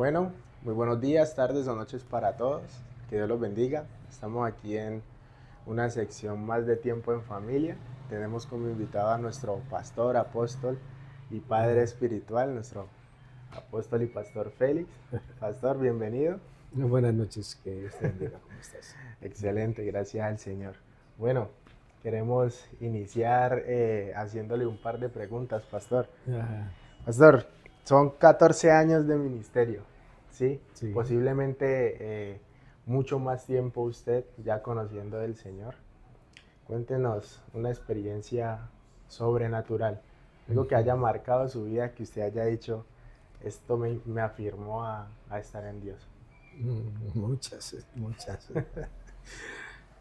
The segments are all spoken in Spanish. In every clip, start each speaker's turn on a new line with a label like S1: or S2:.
S1: Bueno, muy buenos días, tardes o noches para todos. Que Dios los bendiga. Estamos aquí en una sección más de tiempo en familia. Tenemos como invitado a nuestro pastor, apóstol y padre espiritual, nuestro apóstol y pastor Félix. Pastor, bienvenido.
S2: Buenas noches, que Dios te bendiga, ¿cómo estás?
S1: Excelente, gracias al Señor. Bueno, queremos iniciar haciéndole un par de preguntas, pastor.
S2: Ajá,
S1: Pastor, son 14 años de ministerio, ¿sí?
S2: sí.
S1: Posiblemente mucho más tiempo usted ya conociendo del Señor. Cuéntenos una experiencia sobrenatural, algo que haya marcado su vida, que usted haya dicho, esto me afirmó a estar en Dios.
S2: Muchas, muchas.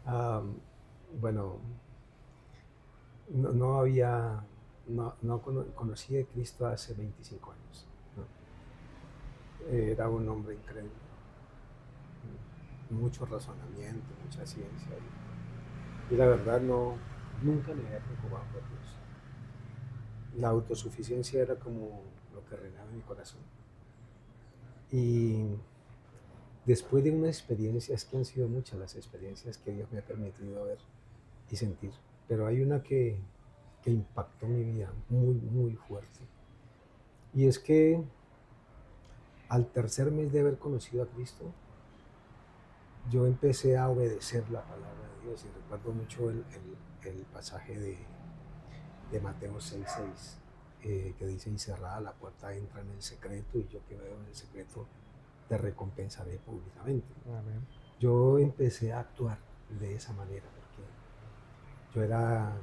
S2: Am, bueno, no había, no conocí a Cristo hace 25 años. ¿No? Era un hombre increíble, mucho razonamiento, mucha ciencia. Y la verdad nunca me había preocupado por Dios. La autosuficiencia era como lo que reinaba en mi corazón. Y después de unas experiencias, que han sido muchas las experiencias que Dios me ha permitido ver y sentir, pero hay una que impactó mi vida muy, muy fuerte. Y es que al tercer mes de haber conocido a Cristo, yo empecé a obedecer la palabra de Dios. Y recuerdo mucho el pasaje de Mateo 6:6, que dice: y cerrada la puerta entra en el secreto, y yo que veo en el secreto te recompensaré públicamente.
S1: Amén.
S2: Yo empecé a actuar de esa manera porque yo era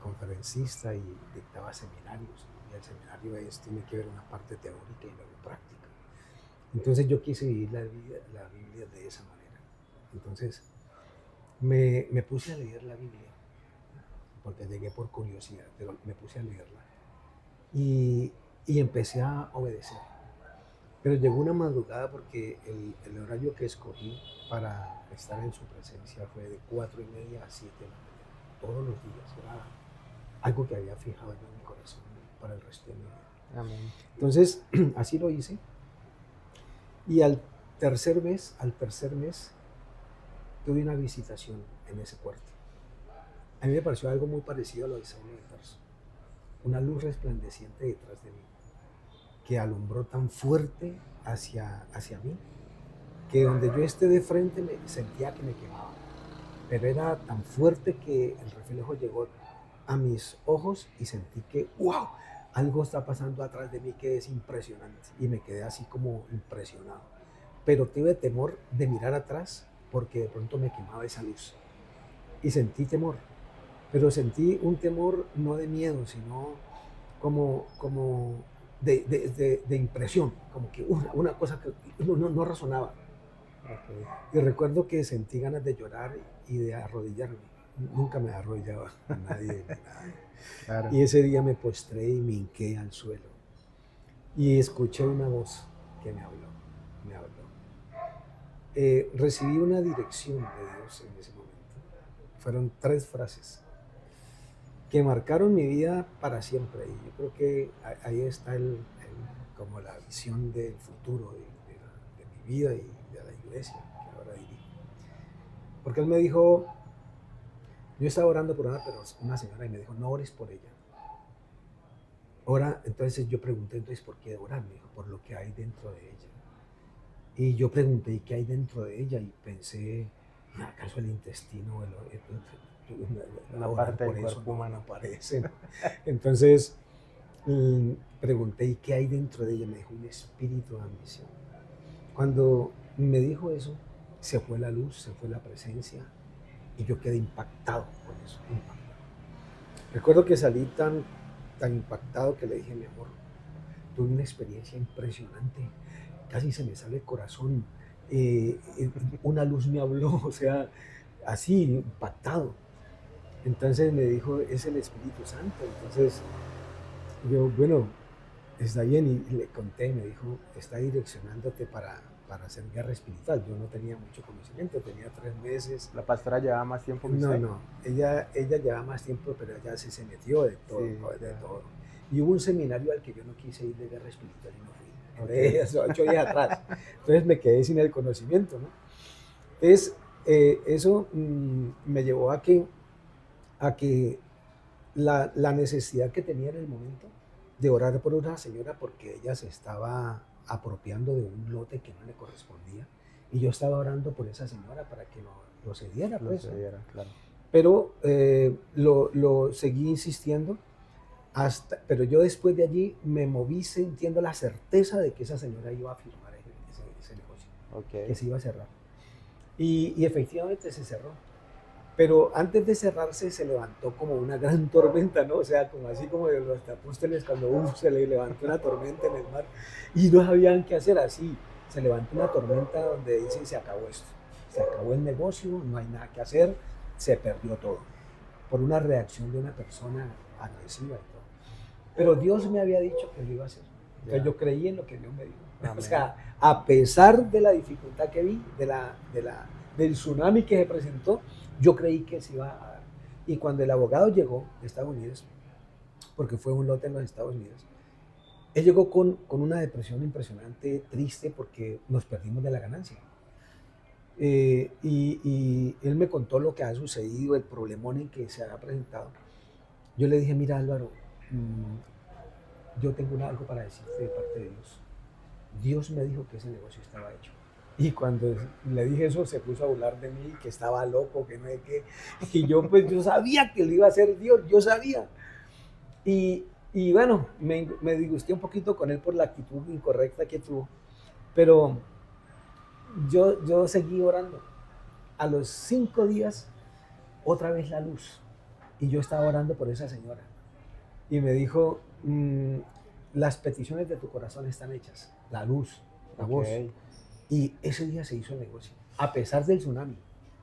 S2: conferencista y dictaba seminarios, y el seminario tiene que ver una parte teórica y luego práctica. Entonces yo quise vivir la Biblia de esa manera. Entonces me puse a leer la Biblia, porque llegué por curiosidad, pero me puse a leerla y, y empecé a obedecer. Pero llegó una madrugada porque el horario que escogí para estar en su presencia fue de 4:30 a 7 de la mañana, todos los días. Era algo que había fijado yo en mi corazón para el resto de mi vida.
S1: Amén.
S2: Entonces, así lo hice. Y al tercer mes, tuve una visitación en ese cuarto. A mí me pareció algo muy parecido a lo de Saulo de Tarso. Una luz resplandeciente detrás de mí, que alumbró tan fuerte hacia mí, que donde yo esté de frente me sentía que me quemaba, pero era tan fuerte que el reflejo llegó a mis ojos y sentí que, wow, algo está pasando atrás de mí que es impresionante, y me quedé así como impresionado, pero tuve temor de mirar atrás porque de pronto me quemaba esa luz y sentí temor, pero sentí un temor no de miedo, sino como de impresión, como que una cosa que no razonaba.
S1: Okay.
S2: Y recuerdo que sentí ganas de llorar y de arrodillarme. Nunca me arrodillaba a nadie ni nada.
S1: Claro.
S2: Y ese día me postré y me hinqué al suelo. Y escuché una voz que me habló. Recibí una dirección de Dios en ese momento. Fueron 3 frases que marcaron mi vida para siempre. Y yo creo que ahí está como la visión del futuro de mi vida y de la iglesia que ahora dirijo. Porque él me dijo, yo estaba orando por una señora y me dijo, no ores por ella. Ora, entonces yo pregunté, entonces, ¿por qué orar? Me dijo, por lo que hay dentro de ella. Y yo pregunté, ¿y qué hay dentro de ella? Y pensé, ¿acaso el intestino?
S1: Una
S2: Orar
S1: parte del
S2: por eso
S1: cuerpo
S2: no
S1: humano.
S2: aparece. Entonces pregunté, ¿y qué hay dentro de ella? Me dijo, un espíritu de ambición. Cuando me dijo eso, se fue la luz, se fue la presencia, y yo quedé impactado con eso, impactado. Recuerdo que salí tan impactado que le dije, mi amor, tuve una experiencia impresionante, casi se me sale el corazón, una luz me habló, o sea, así, impactado. Entonces me dijo, es el Espíritu Santo. Entonces yo, bueno, está bien, y le conté, me dijo, está direccionándote para hacer guerra espiritual. Yo no tenía mucho conocimiento, tenía 3 meses.
S1: ¿La pastora llevaba más tiempo que
S2: No,
S1: usted?
S2: no, ella lleva más tiempo, pero ella se metió de todo,
S1: Sí,
S2: de
S1: claro.
S2: todo. Y hubo un seminario al que yo no quise ir de guerra espiritual y no fui. hace 8 días atrás. Entonces me quedé sin el conocimiento, ¿no? Entonces, eso me llevó a que la necesidad que tenía en el momento de orar por una señora porque ella se estaba apropiando de un lote que no le correspondía y yo estaba orando por esa señora para que lo cediera,
S1: Lo
S2: pues,
S1: se
S2: ¿no?
S1: diera, claro.
S2: Pero lo seguí insistiendo, pero yo después de allí me moví sintiendo la certeza de que esa señora iba a firmar ese negocio, que
S1: Ok.
S2: se iba a cerrar. Y efectivamente se cerró. Pero antes de cerrarse se levantó como una gran tormenta, ¿no? O sea, como así como de los apóstoles cuando se le levantó una tormenta en el mar y no sabían qué hacer así. Se levantó una tormenta donde dicen se acabó esto, se acabó el negocio, no hay nada que hacer, se perdió todo por una reacción de una persona agresiva y todo. Pero Dios me había dicho que lo iba a hacer. Entonces
S1: Ya.
S2: yo creí en lo que Dios me dijo.
S1: Amén.
S2: O sea, a pesar de la dificultad que vi, del tsunami que se presentó, yo creí que se iba a dar. Y cuando el abogado llegó de Estados Unidos, porque fue un lote en los Estados Unidos, él llegó con una depresión impresionante, triste, porque nos perdimos de la ganancia. Y él me contó lo que ha sucedido, el problemón en que se ha presentado. Yo le dije, mira Álvaro, yo tengo algo para decirte de parte de Dios. Dios me dijo que ese negocio estaba hecho. Y cuando le dije eso, se puso a burlar de mí, que estaba loco, que no sé qué. Y yo, pues, yo sabía que lo iba a hacer Dios, yo sabía. Y bueno, me disgusté un poquito con él por la actitud incorrecta que tuvo. Pero yo seguí orando. A los 5 días, otra vez la luz. Y yo estaba orando por esa señora. Y me dijo, las peticiones de tu corazón están hechas. La luz, la voz.
S1: Ok.
S2: Y ese día se hizo el negocio, a pesar del tsunami.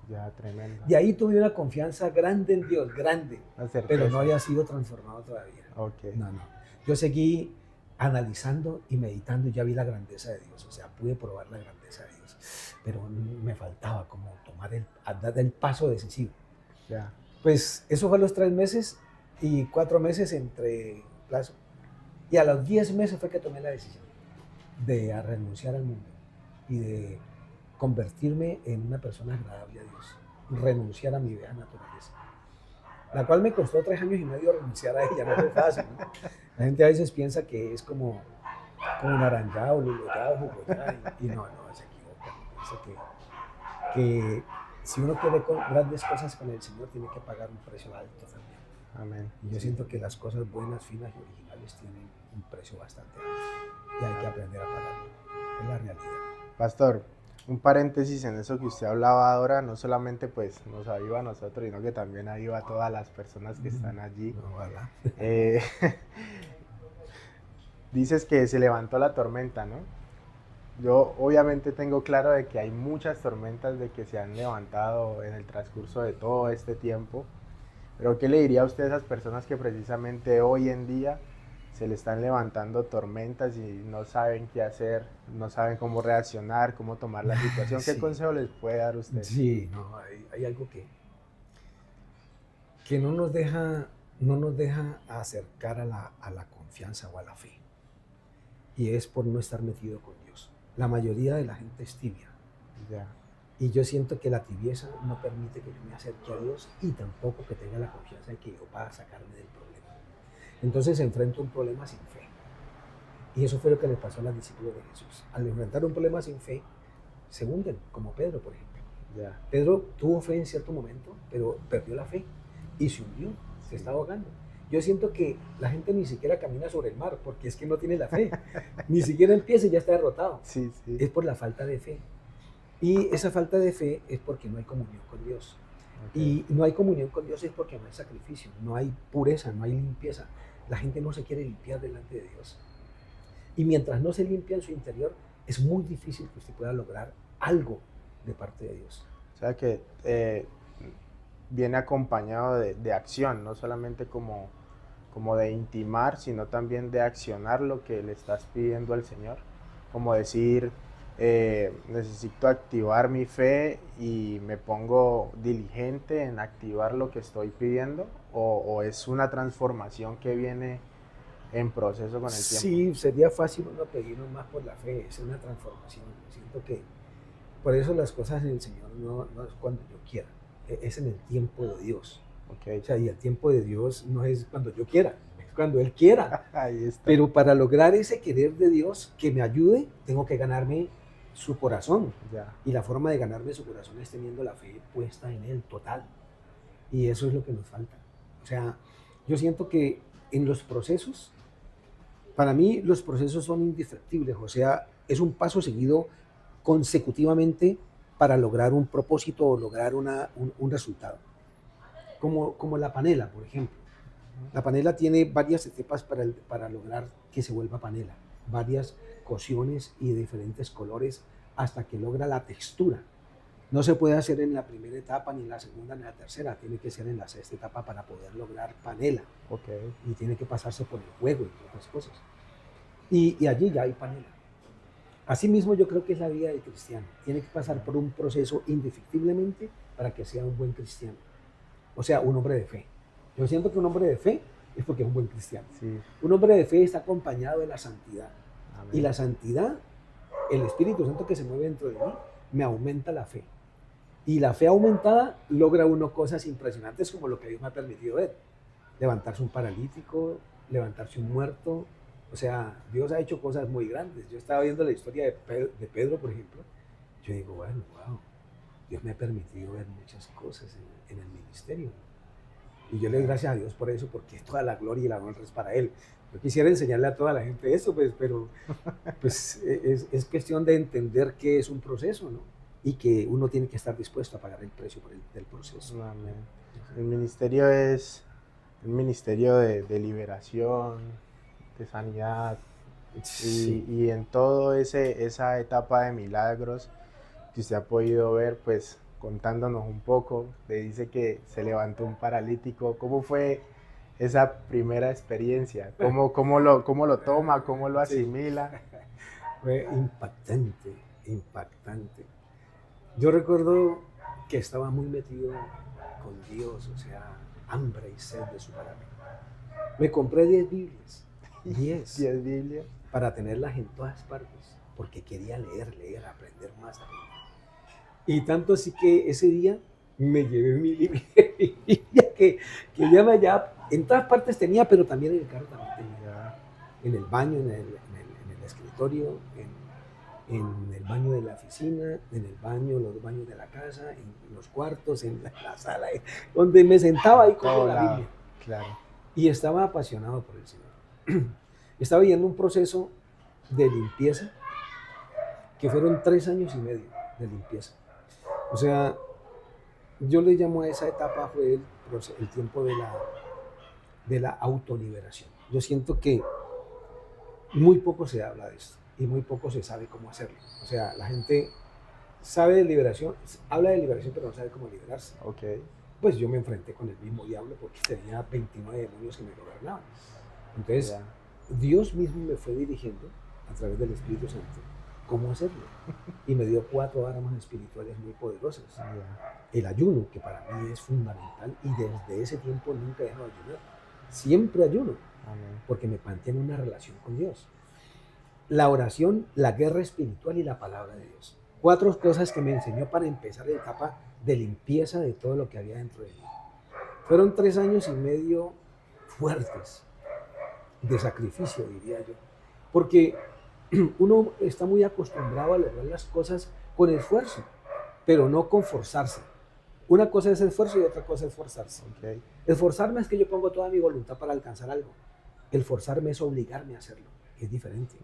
S1: Ya, tremendo.
S2: De ahí tuve una confianza grande en Dios, grande,
S1: La certeza.
S2: pero no había sido transformado todavía.
S1: Ok.
S2: No. Yo seguí analizando y meditando y ya vi la grandeza de Dios, o sea, pude probar la grandeza de Dios, pero me faltaba como dar el paso decisivo.
S1: Ya.
S2: Pues eso fue a los 3 meses y 4 meses entre plazo. Y a los 10 meses fue que tomé la decisión de renunciar al mundo y de convertirme en una persona agradable a Dios, renunciar a mi vieja naturaleza, la cual me costó 3 años y medio renunciar a ella, no fue fácil, ¿no? La gente a veces piensa que es como naranjado, luluyá, jugoyá, y no, se equivoca. Piensa que si uno quiere grandes cosas con el Señor, tiene que pagar un precio alto también.
S1: Amén.
S2: Y yo siento que las cosas buenas, finas y originales tienen un precio bastante alto y hay que aprender a pagarlo. Es la realidad.
S1: Pastor, un paréntesis en eso que usted hablaba ahora, no solamente pues nos aviva a nosotros, sino que también aviva a todas las personas que están allí.
S2: Ojalá.
S1: Dices que se levantó la tormenta, ¿no? Yo obviamente tengo claro de que hay muchas tormentas de que se han levantado en el transcurso de todo este tiempo, pero ¿qué le diría a usted a esas personas que precisamente hoy en día se le están levantando tormentas y no saben qué hacer, no saben cómo reaccionar, cómo tomar la situación? ¿Qué
S2: Sí.
S1: consejo les puede dar usted?
S2: Sí, no, hay algo que no nos deja acercar a la confianza o a la fe. Y es por no estar metido con Dios. La mayoría de la gente es tibia.
S1: Ya.
S2: Y yo siento que la tibieza no permite que yo me acerque a Dios y tampoco que tenga la confianza de que Dios va a sacarme del problema. Entonces se enfrenta un problema sin fe. Y eso fue lo que le pasó a los discípulos de Jesús. Al enfrentar un problema sin fe, se hunden, como Pedro, por ejemplo.
S1: Ya.
S2: Pedro tuvo fe en cierto momento, pero perdió la fe y se hundió, se está ahogando. Yo siento que la gente ni siquiera camina sobre el mar porque es que no tiene la fe. Ni siquiera empieza y ya está derrotado.
S1: Sí, sí.
S2: Es por la falta de fe. Y esa falta de fe es porque no hay comunión con Dios.
S1: Okay.
S2: Y no hay comunión con Dios es porque no hay sacrificio, no hay pureza, no hay limpieza. La gente no se quiere limpiar delante de Dios. Y mientras no se limpia en su interior, es muy difícil que usted pueda lograr algo de parte de Dios.
S1: O sea que viene acompañado de acción, no solamente como de intimar, sino también de accionar lo que le estás pidiendo al Señor. Como decir, necesito activar mi fe y me pongo diligente en activar lo que estoy pidiendo, o es una transformación que viene en proceso con el tiempo.
S2: Sí, sería fácil uno pedirnos más por la fe, es una transformación. Siento que por eso las cosas en el Señor no es cuando yo quiera, es en el tiempo de Dios.
S1: Ok.
S2: O sea, y el tiempo de Dios no es cuando yo quiera, es cuando Él quiera.
S1: Ahí está.
S2: Pero para lograr ese querer de Dios que me ayude, tengo que ganarme su corazón.
S1: Ya.
S2: Y la forma de ganarme su corazón es teniendo la fe puesta en Él total. Y eso es lo que nos falta. O sea, yo siento que en los procesos, para mí los procesos son indefectibles. O sea, es un paso seguido consecutivamente para lograr un propósito o lograr un resultado. Como la panela, por ejemplo. La panela tiene varias etapas para lograr que se vuelva panela, varias cocciones y de diferentes colores hasta que logra la textura. No se puede hacer en la primera etapa, ni en la segunda, ni en la tercera, tiene que ser en la sexta etapa para poder lograr panela.
S1: Ok.
S2: Y tiene que pasarse por el fuego y todas esas cosas. Y allí ya hay panela. Asimismo, yo creo que es la vida del cristiano. Tiene que pasar por un proceso indefectiblemente para que sea un buen cristiano. O sea, un hombre de fe. Yo siento que un hombre de fe es porque es un buen cristiano.
S1: Sí.
S2: Un hombre de fe está acompañado de la santidad.
S1: Amén.
S2: Y la santidad, el Espíritu Santo que se mueve dentro de mí, me aumenta la fe. Y la fe aumentada logra uno cosas impresionantes como lo que Dios me ha permitido ver. Levantarse un paralítico, levantarse un muerto. O sea, Dios ha hecho cosas muy grandes. Yo estaba viendo la historia de Pedro, por ejemplo. Yo digo, bueno, wow, Dios me ha permitido ver muchas cosas en el ministerio. Y yo le doy gracias a Dios por eso, porque toda la gloria y la honra es para Él. Yo quisiera enseñarle a toda la gente eso, pues, pero pues, es cuestión de entender que es un proceso, ¿no? Y que uno tiene que estar dispuesto a pagar el precio del proceso.
S1: Amén. El ministerio es un ministerio de liberación, de sanidad,
S2: Sí.
S1: y en todo esa etapa de milagros que usted ha podido ver, pues contándonos un poco, le dice que se levantó un paralítico. ¿Cómo fue esa primera experiencia? ¿Cómo lo toma? ¿Cómo lo asimila?
S2: Fue impactante, impactante. Yo recuerdo que estaba muy metido con Dios, o sea, hambre y sed de su palabra. Me compré 10 Biblias, 10,
S1: 10 Biblias.
S2: para tenerlas en todas partes, porque quería leer, aprender más. Y tanto así que ese día me llevé mi Biblia que ya en todas partes tenía, pero también en el carro también tenía. En el baño, en el escritorio, en el baño de la oficina, en el baño, los baños de la casa, en los cuartos, en la sala, donde me sentaba ahí con la Biblia.
S1: Claro.
S2: Y estaba apasionado por el Señor. Estaba viviendo un proceso de limpieza que fueron 3 años y medio de limpieza. O sea, yo le llamo a esa etapa fue el tiempo de la autoliberación. Yo siento que muy poco se habla de esto y muy poco se sabe cómo hacerlo. O sea, la gente sabe de liberación, habla de liberación, pero no sabe cómo liberarse.
S1: Okay.
S2: Pues yo me enfrenté con el mismo diablo porque tenía 29 demonios que me gobernaban. Entonces, Dios mismo me fue dirigiendo a través del Espíritu Santo cómo hacerlo. Y me dio 4 armas espirituales muy poderosas. El ayuno, que para mí es fundamental, y desde ese tiempo nunca he dejado de ayunar. Siempre ayuno, porque me mantiene una relación con Dios. La oración, la guerra espiritual y la palabra de Dios. 4 cosas que me enseñó para empezar la etapa de limpieza de todo lo que había dentro de mí. Fueron 3 años y medio fuertes, de sacrificio, diría yo. Porque uno está muy acostumbrado a lograr las cosas con esfuerzo, pero no con forzarse. Una cosa es esfuerzo y otra cosa es forzarse.
S1: Okay.
S2: Esforzarme es que yo pongo toda mi voluntad para alcanzar algo. El forzarme es obligarme a hacerlo. Es diferente.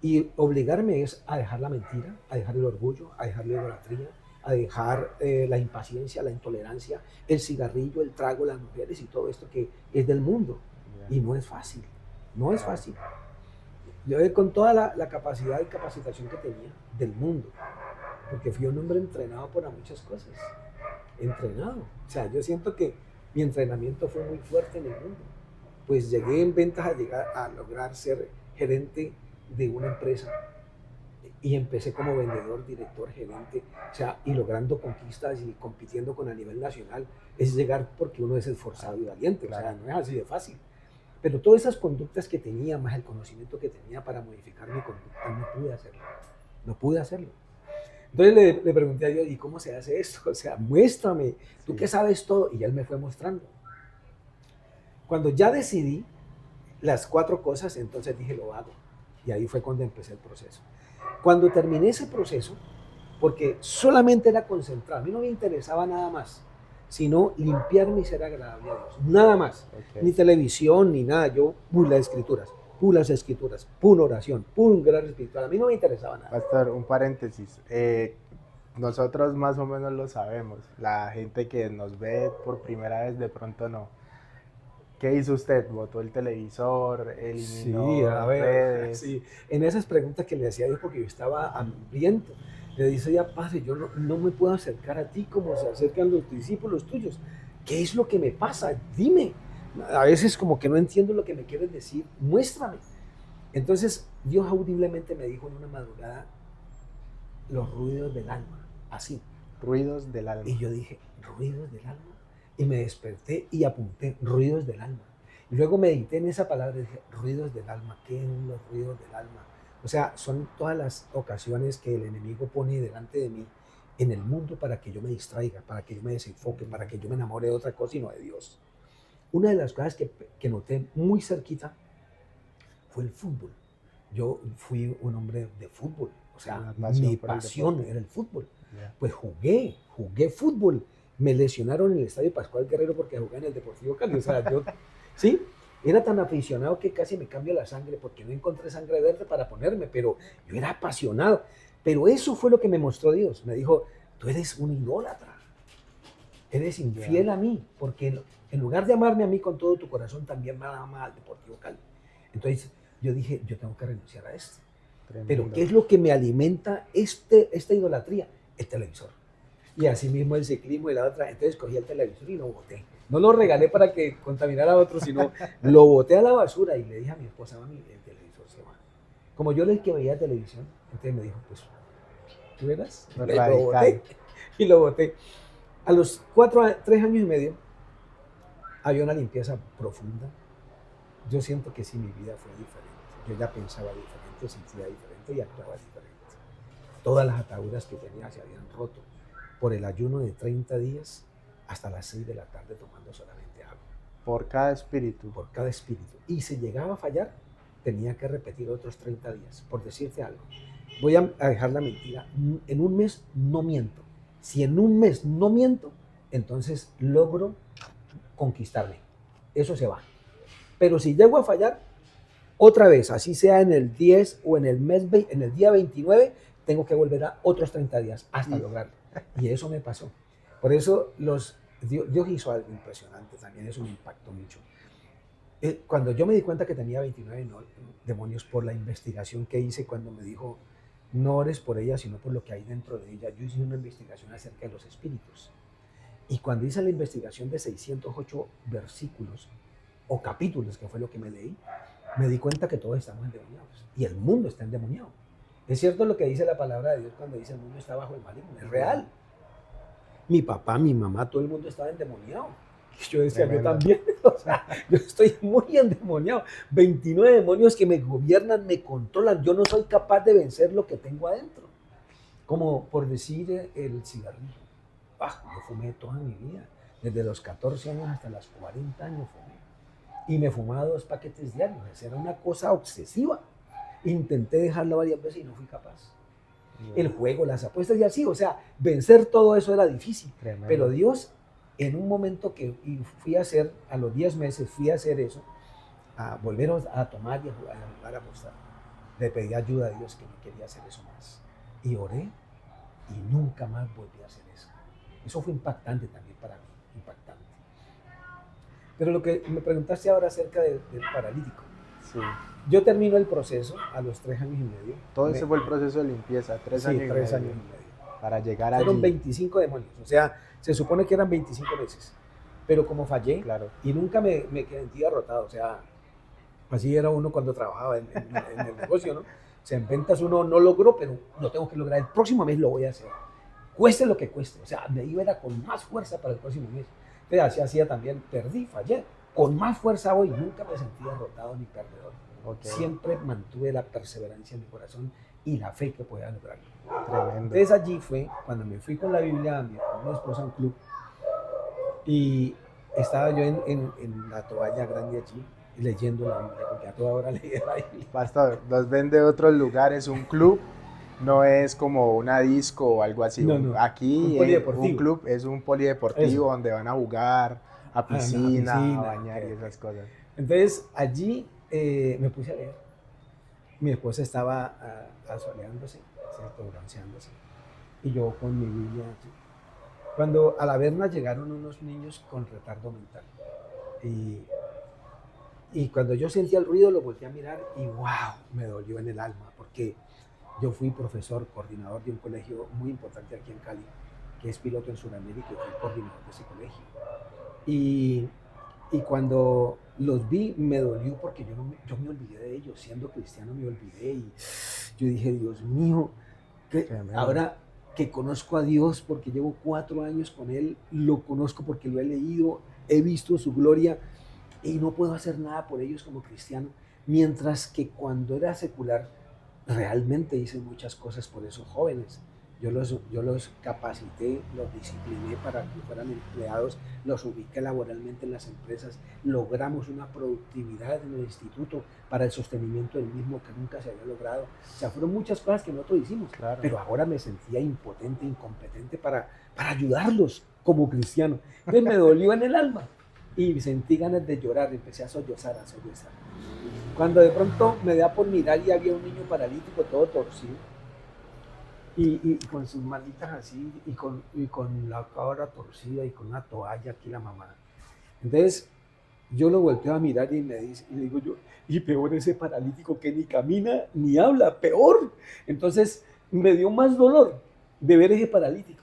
S2: Y obligarme es a dejar la mentira, a dejar el orgullo, a dejar la idolatría, a dejar la impaciencia, la intolerancia, el cigarrillo, el trago, las mujeres y todo esto que es del mundo. Y no es fácil. No es fácil. Yo con toda la capacidad y capacitación que tenía del mundo, porque fui un hombre entrenado para muchas cosas, entrenado. O sea, yo siento que mi entrenamiento fue muy fuerte en el mundo. Pues llegué en ventas a lograr ser gerente de una empresa y empecé como vendedor, director, gerente, o sea, y logrando conquistas y compitiendo con a nivel nacional. Es llegar porque uno es esforzado y valiente, claro. O sea, no es así de fácil. Pero todas esas conductas que tenía, más el conocimiento que tenía para modificar mi conducta, no pude hacerlo. No pude hacerlo. Entonces le pregunté a Dios, ¿y cómo se hace esto? O sea, muéstrame, tú que sabes todo. Y él me fue mostrando. Cuando ya decidí las 4 cosas, entonces dije, lo hago. Y ahí fue cuando empecé el proceso. Cuando terminé ese proceso, porque solamente era concentrado, a mí no me interesaba nada más, sino limpiarme y ser agradable a Dios. Nada más. Ni televisión, ni nada. Yo, las escrituras, oración, gran espiritual. A mí no me interesaba nada.
S1: Pastor, un paréntesis. Nosotros más o menos lo sabemos. La gente que nos ve por primera vez de pronto no. ¿Qué hizo usted? ¿Botó el televisor? ¿Eliminó redes?
S2: Sí, en esas preguntas que le hacía Dios, porque yo estaba hambriento, le dice ya, Padre, yo no me puedo acercar a ti como se acercan los discípulos tuyos. ¿Qué es lo que me pasa? Dime. A veces como que no entiendo lo que me quieres decir, muéstrame. Entonces Dios audiblemente me dijo en una madrugada, los ruidos del alma, así.
S1: Ruidos del alma.
S2: Y yo dije, ruidos del alma. Y me desperté y apunté, ruidos del alma. Y luego medité en esa palabra y dije, ruidos del alma. ¿Qué son los ruidos del alma? O sea, son todas las ocasiones que el enemigo pone delante de mí en el mundo para que yo me distraiga, para que yo me desenfoque, para que yo me enamore de otra cosa y no de Dios. Una de las cosas que noté muy cerquita fue el fútbol. Yo fui un hombre de fútbol. O sea, mi pasión era el fútbol. Pues jugué fútbol. Me lesionaron en el Estadio Pascual Guerrero porque jugué en el Deportivo Cali. O sea, yo, sí, era tan aficionado que casi me cambio la sangre porque no encontré sangre verde para ponerme, pero yo era apasionado. Pero eso fue lo que me mostró Dios. Me dijo, tú eres un idólatra. Eres infiel a mí, porque en lugar de amarme a mí con todo tu corazón, también me ama al Deportivo Cali. Entonces yo dije, yo tengo que renunciar a esto. Tremendo. Pero ¿qué es lo que me alimenta esta idolatría? El televisor. Y así mismo el ciclismo y la otra. Entonces cogí el televisor y lo boté. No lo regalé para que contaminara a otros, sino lo boté a la basura y le dije a mi esposa, mami, el televisor se va. Como yo le que veía televisión, entonces me dijo, pues, ¿tú verás? Lo boté. Y lo boté. A los 3 años y medio, había una limpieza profunda. Yo siento que sí, mi vida fue diferente. Yo ya pensaba diferente, sentía diferente y actuaba diferente. Todas las ataduras que tenía se habían roto por el ayuno de 30 días hasta las 6 de la tarde tomando solamente agua.
S1: Por cada espíritu.
S2: Por cada espíritu. Y si llegaba a fallar, tenía que repetir otros 30 días. Por decirte algo, voy a dejar la mentira. En un mes no miento. Si en un mes no miento, entonces logro conquistarme. Eso se va. Pero si llego a fallar, otra vez, así sea en el 10 o en el día 29, tengo que volver a otros 30 días hasta lograrlo. Y eso me pasó. Por eso Dios hizo algo impresionante también, eso me impactó mucho. Cuando yo me di cuenta que tenía 29 demonios por la investigación que hice, cuando me dijo, no ores por ella, sino por lo que hay dentro de ella, yo hice una investigación acerca de los espíritus. Y cuando hice la investigación de 608 versículos o capítulos, que fue lo que me leí, me di cuenta que todos estamos endemoniados y el mundo está endemoniado. Es cierto lo que dice la palabra de Dios cuando dice el mundo está bajo el maligno, es real. Mi papá, mi mamá, todo el mundo estaba endemoniado. Yo decía, yo también, o sea, yo estoy muy endemoniado. 29 demonios que me gobiernan, me controlan. Yo no soy capaz de vencer lo que tengo adentro. Como por decir el cigarrillo. Yo fumé toda mi vida, desde los 14 años hasta los 40 años fumé. Y me fumaba 2 paquetes diarios. Era una cosa obsesiva. Intenté dejarlo varias veces y no fui capaz. El juego, las apuestas y así, o sea, vencer todo eso era difícil. Tremendo. Pero Dios, en un momento que fui a hacer, a los 10 meses fui a hacer eso, a volver a tomar y a jugar a apostar. Le pedí ayuda a Dios que no quería hacer eso más. Y oré y nunca más volví a hacer eso. Eso fue impactante también para mí, impactante. Pero lo que me preguntaste ahora acerca del paralítico.
S1: Sí.
S2: Yo termino el proceso a los 3 años y medio.
S1: Todo ese fue el proceso de limpieza, 3 años y medio.
S2: 3 años y medio.
S1: Para llegar allí.
S2: Fueron 25 demonios, o sea, se supone que eran 25 meses. Pero como fallé,
S1: claro,
S2: y nunca me sentí derrotado, o sea, así era uno cuando trabajaba en el negocio, ¿no? O sea, en ventas uno no logró, pero lo tengo que lograr. El próximo mes lo voy a hacer. Cueste lo que cueste. O sea, me iba era con más fuerza para el próximo mes. Pero así hacía también, perdí, fallé. con más fuerza hoy, nunca me sentí derrotado ni perdedor.
S1: Ok.
S2: Siempre mantuve la perseverancia en mi corazón y la fe que podía lograrlo.
S1: Tremendo.
S2: Entonces allí fue cuando me fui con la Biblia con mi esposa a un club y estaba yo en la toalla grande allí leyendo la Biblia, porque a toda hora leía la Biblia.
S1: Pastor, nos ven de otros lugares, un club no es como una disco o algo así.
S2: No, no.
S1: Aquí
S2: Un polideportivo.
S1: un club es un polideportivo
S2: Eso.
S1: donde van a jugar, a piscina, a bañar y esas cosas.
S2: Entonces allí me puse a leer. Mi esposa estaba asoleándose, ¿cierto? Bronceándose. Y yo con mi Biblia allí. Cuando a la verna llegaron unos niños con retardo mental. Y cuando yo sentía el ruido, lo volteé a mirar y ¡wow! Me dolió en el alma, porque yo fui profesor, coordinador de un colegio muy importante aquí en Cali, que es piloto en Sudamérica, y fui coordinador de ese colegio. Y cuando los vi, me dolió porque yo me olvidé de ellos, siendo cristiano me olvidé. Y yo dije, Dios mío, ahora que conozco a Dios porque llevo 4 años con Él, lo conozco porque lo he leído, he visto su gloria y no puedo hacer nada por ellos como cristiano, mientras que cuando era secular realmente hice muchas cosas por esos jóvenes. Yo los capacité, los discipliné para que fueran empleados, los ubiqué laboralmente en las empresas, logramos una productividad en el instituto para el sostenimiento del mismo que nunca se había logrado. O sea, fueron muchas cosas que nosotros hicimos, claro. Pero ahora me sentía impotente, incompetente para ayudarlos como cristiano. Entonces me dolió en el alma y sentí ganas de llorar, empecé a sollozar. Cuando de pronto me da por mirar y había un niño paralítico todo torcido y con sus manitas así y con la cara torcida y con una toalla aquí la mamá. Entonces yo lo volteo a mirar y le digo yo, y peor ese paralítico que ni camina ni habla, peor. Entonces me dio más dolor de ver ese paralítico.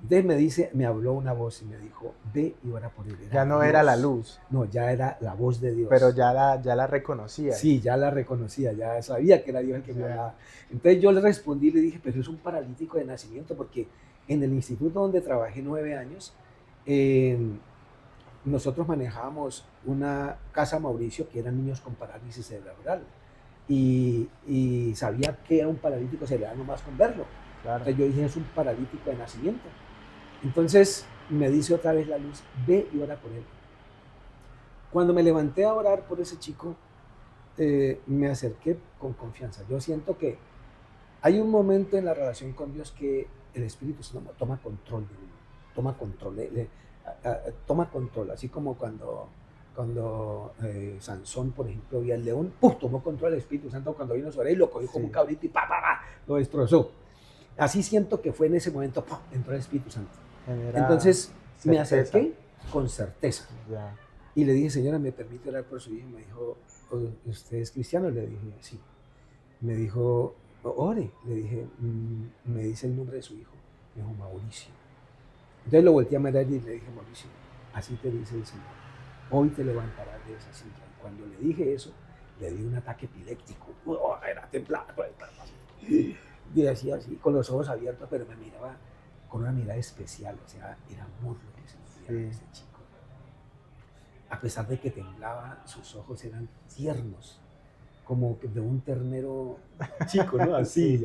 S2: Entonces me habló una voz y me dijo, ve y ora por él.
S1: Ya no
S2: Dios.
S1: Era la luz.
S2: No, ya era la voz de Dios.
S1: Pero ya la reconocía.
S2: Sí, ya la reconocía, ya sabía que era Dios el que me hablaba. Entonces yo le respondí y le dije, pero es un paralítico de nacimiento, porque en el instituto donde trabajé 9 años, nosotros manejábamos una casa Mauricio que eran niños con parálisis cerebral. Y sabía que era un paralítico cerebral nomás con verlo. Claro. Entonces yo dije, es un paralítico de nacimiento. Entonces me dice otra vez la luz, ve y ora por él. Cuando me levanté a orar por ese chico, me acerqué con confianza. Yo siento que hay un momento en la relación con Dios que el Espíritu Santo toma control de uno, toma control, así como cuando Sansón, por ejemplo, vio al león, tomó control del Espíritu Santo cuando vino sobre él, lo cogió como un cabrito y lo destrozó. Así siento que fue en ese momento, entró el Espíritu Santo. Entonces me acerqué con certeza. Ya. Y le dije, señora, ¿me permite orar por su hijo? Me dijo, ¿usted es cristiano? Le dije, sí. Me dijo, ore. Le dije, me dice el nombre de su hijo. Me dijo, Mauricio. Entonces lo volteé a mirar y le dije, Mauricio, así te dice el Señor. Hoy te levantarás de esa silla. Y cuando le dije eso, le di un ataque epiléptico. Era temblado. Y decía así, con los ojos abiertos, pero me miraba con una mirada especial. O sea, era amor lo que sentía ese chico. A pesar de que temblaba, sus ojos eran tiernos, como de un ternero chico, ¿no? Así.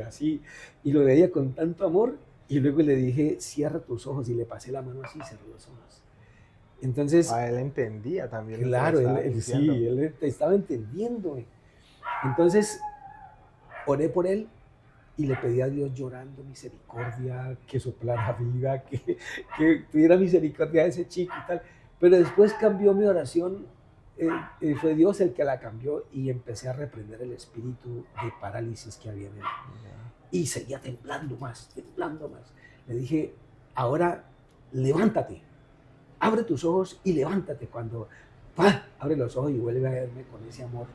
S2: Y lo veía con tanto amor, y luego le dije, cierra tus ojos, y le pasé la mano así y cerró los ojos. Entonces...
S1: él entendía también.
S2: Claro, él estaba entendiendo. Entonces, oré por él, y le pedí a Dios llorando misericordia, que soplara vida, que tuviera misericordia de ese chico y tal. Pero después cambió mi oración, fue Dios el que la cambió y empecé a reprender el espíritu de parálisis que había en él. Y seguía temblando más. Le dije, ahora levántate, abre tus ojos y levántate. Cuando abre los ojos y vuelve a verme con ese amor.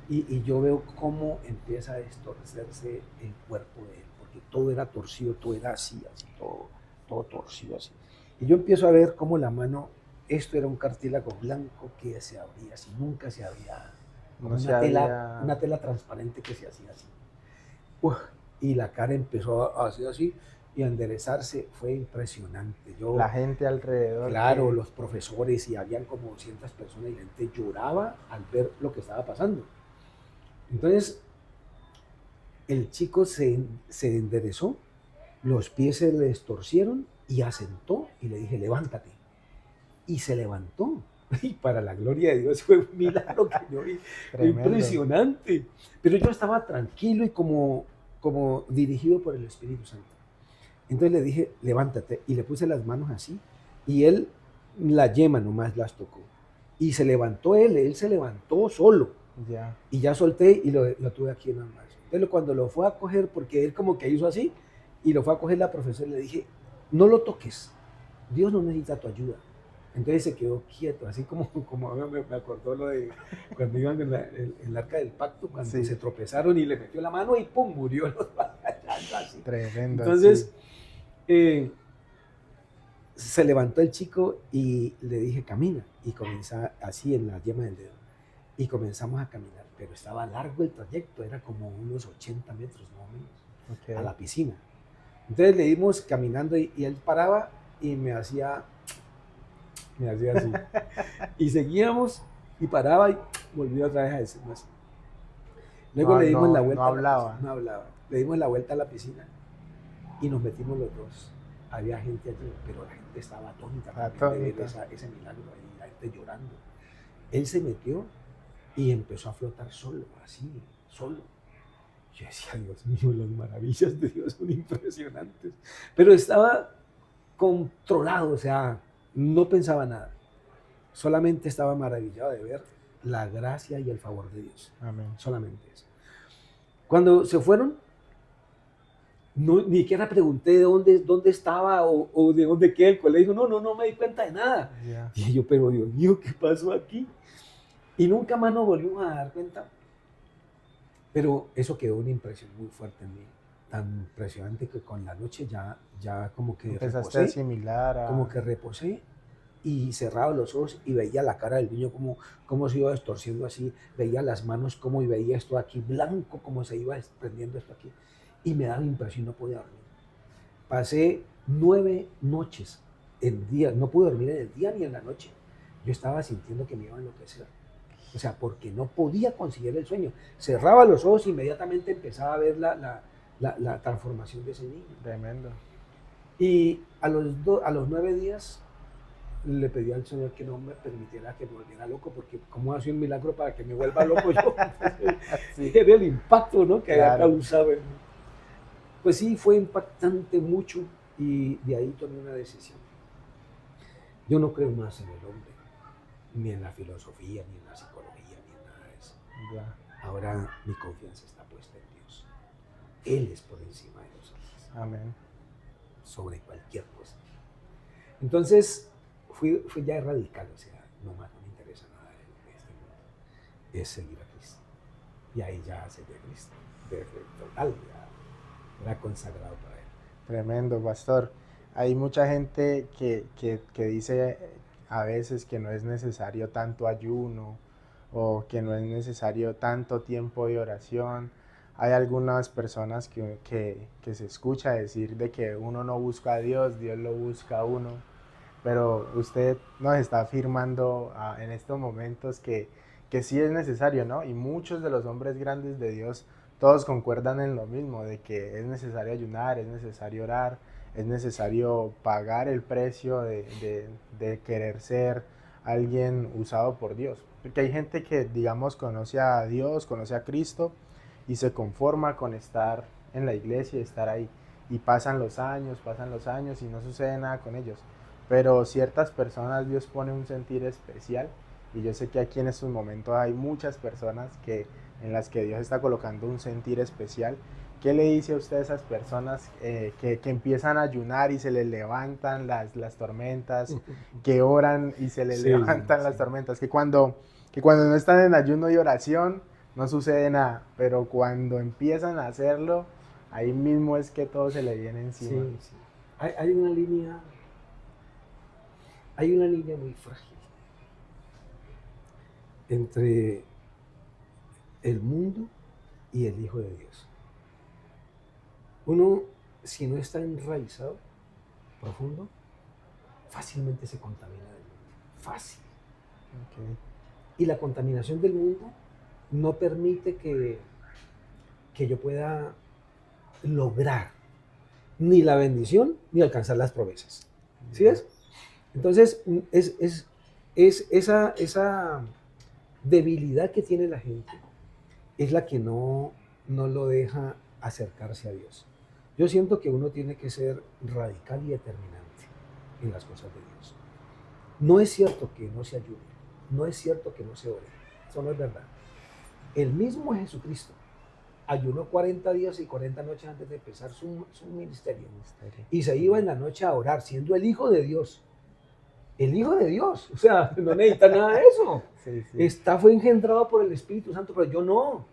S2: Y yo veo cómo empieza a destorcerse el cuerpo de él, porque todo era torcido, todo era así, todo torcido así. Y yo empiezo a ver cómo la mano, esto era un cartílago blanco que se abría así, nunca se abría, como una tela transparente que se hacía así. Y la cara empezó a hacer así, y a enderezarse fue impresionante.
S1: La gente alrededor.
S2: Claro, los profesores, y habían como 200 personas y la gente lloraba al ver lo que estaba pasando. Entonces, el chico se enderezó, los pies se le torcieron y asentó y le dije, levántate. Y se levantó. Y para la gloria de Dios fue un milagro que yo vi. Impresionante. Pero yo estaba tranquilo y como dirigido por el Espíritu Santo. Entonces le dije, levántate. Y le puse las manos así. Y él, la yema nomás las tocó. Y se levantó él se levantó solo.
S1: Ya.
S2: Y ya solté y lo tuve aquí nada más. Entonces cuando lo fue a coger, porque él como que hizo así, y lo fue a coger la profesora, le dije, no lo toques. Dios no necesita tu ayuda. Entonces se quedó quieto, así como me acordó lo de cuando iban en el arca del pacto, cuando se tropezaron y le metió la mano y ¡pum! Murió los así.
S1: Tremendo.
S2: Entonces, se levantó el chico y le dije, camina. Y comenzó así en la yema del dedo. Y comenzamos a caminar, pero estaba largo el trayecto, era como unos 80 metros más o menos, a la piscina. Entonces le dimos caminando y él paraba y me hacía así. Y seguíamos y paraba y volvía otra vez a decirme así. Luego le dimos la vuelta.
S1: No hablaba.
S2: No hablaba. Le dimos la vuelta a la piscina y nos metimos los dos. Había gente allí, pero la gente estaba atónita de ver ese milagro ahí, la gente llorando. Él se metió y empezó a flotar solo, así, solo. Yo decía, Dios mío, las maravillas de Dios son impresionantes. Pero estaba controlado, o sea, no pensaba nada. Solamente estaba maravillado de ver la gracia y el favor de Dios.
S1: Amén.
S2: Solamente eso. Cuando se fueron, ni siquiera pregunté de dónde estaba o de dónde queda el colegio. No me di cuenta de nada.
S1: Yeah.
S2: Dije yo, pero Dios mío, ¿qué pasó aquí? Y nunca más nos volvimos a dar cuenta. Pero eso quedó una impresión muy fuerte en mí. Tan impresionante que con la noche ya como que
S1: empezaste a asimilar.
S2: Como que reposé y cerraba los ojos y veía la cara del niño como se iba distorciendo así. Veía las manos y veía esto aquí blanco, como se iba desprendiendo esto aquí. Y me daba impresión, no podía dormir. Pasé 9 noches en día, no pude dormir en el día ni en la noche. Yo estaba sintiendo que me iba a enloquecer. O sea, porque no podía conseguir el sueño. Cerraba los ojos e inmediatamente empezaba a ver la transformación de ese niño.
S1: Tremendo.
S2: Y a los 9 días le pedí al Señor que no me permitiera que me volviera loco, porque ¿cómo hace un milagro para que me vuelva loco yo? Sí. Era el impacto, ¿no?, que había causado en mí. Pues sí, fue impactante mucho y de ahí tomé una decisión. Yo no creo más en el hombre, ni en la filosofía, ni en la psicología, ni en nada de eso.
S1: Ya.
S2: Ahora mi confianza está puesta en Dios. Él es por encima de nosotros.
S1: Amén.
S2: Sobre cualquier cosa. Entonces fui ya radical, o sea, no más, no me interesa nada de este mundo. Es seguir a Cristo. Y ahí ya seguí a Cristo. Total, ya era consagrado para Él.
S1: Tremendo, pastor. Hay mucha gente que dice a veces que no es necesario tanto ayuno o que no es necesario tanto tiempo de oración. Hay algunas personas que se escucha decir de que uno no busca a Dios, Dios lo busca a uno. Pero usted nos está afirmando en estos momentos que sí es necesario, ¿no? Y muchos de los hombres grandes de Dios, todos concuerdan en lo mismo, de que es necesario ayunar, es necesario orar, es necesario pagar el precio de querer ser alguien usado por Dios. Porque hay gente que, digamos, conoce a Dios, conoce a Cristo y se conforma con estar en la iglesia y estar ahí. Y pasan los años y no sucede nada con ellos. Pero ciertas personas Dios pone un sentir especial y yo sé que aquí en estos momentos hay muchas personas en las que Dios está colocando un sentir especial. ¿Qué le dice a usted a esas personas que empiezan a ayunar y se les levantan las tormentas, que oran y se les levantan las tormentas, que cuando no están en ayuno y oración no sucede nada, pero cuando empiezan a hacerlo, ahí mismo es que todo se le viene encima?
S2: Sí, sí. Hay una línea muy frágil entre el mundo y el Hijo de Dios. Uno si no está enraizado, profundo, fácilmente se contamina del mundo. Fácil.
S1: Ok.
S2: Y la contaminación del mundo no permite que yo pueda lograr ni la bendición ni alcanzar las promesas. ¿Sí ves? Entonces, es esa debilidad que tiene la gente es la que no lo deja acercarse a Dios. Yo siento que uno tiene que ser radical y determinante en las cosas de Dios. No es cierto que no se ayude, no es cierto que no se ore, eso no es verdad. El mismo Jesucristo ayunó 40 días y 40 noches antes de empezar su ministerio. Y se iba en la noche a orar, siendo el Hijo de Dios. El Hijo de Dios, o sea, no necesita nada de eso.
S1: Sí, sí.
S2: Fue engendrado por el Espíritu Santo, pero yo no.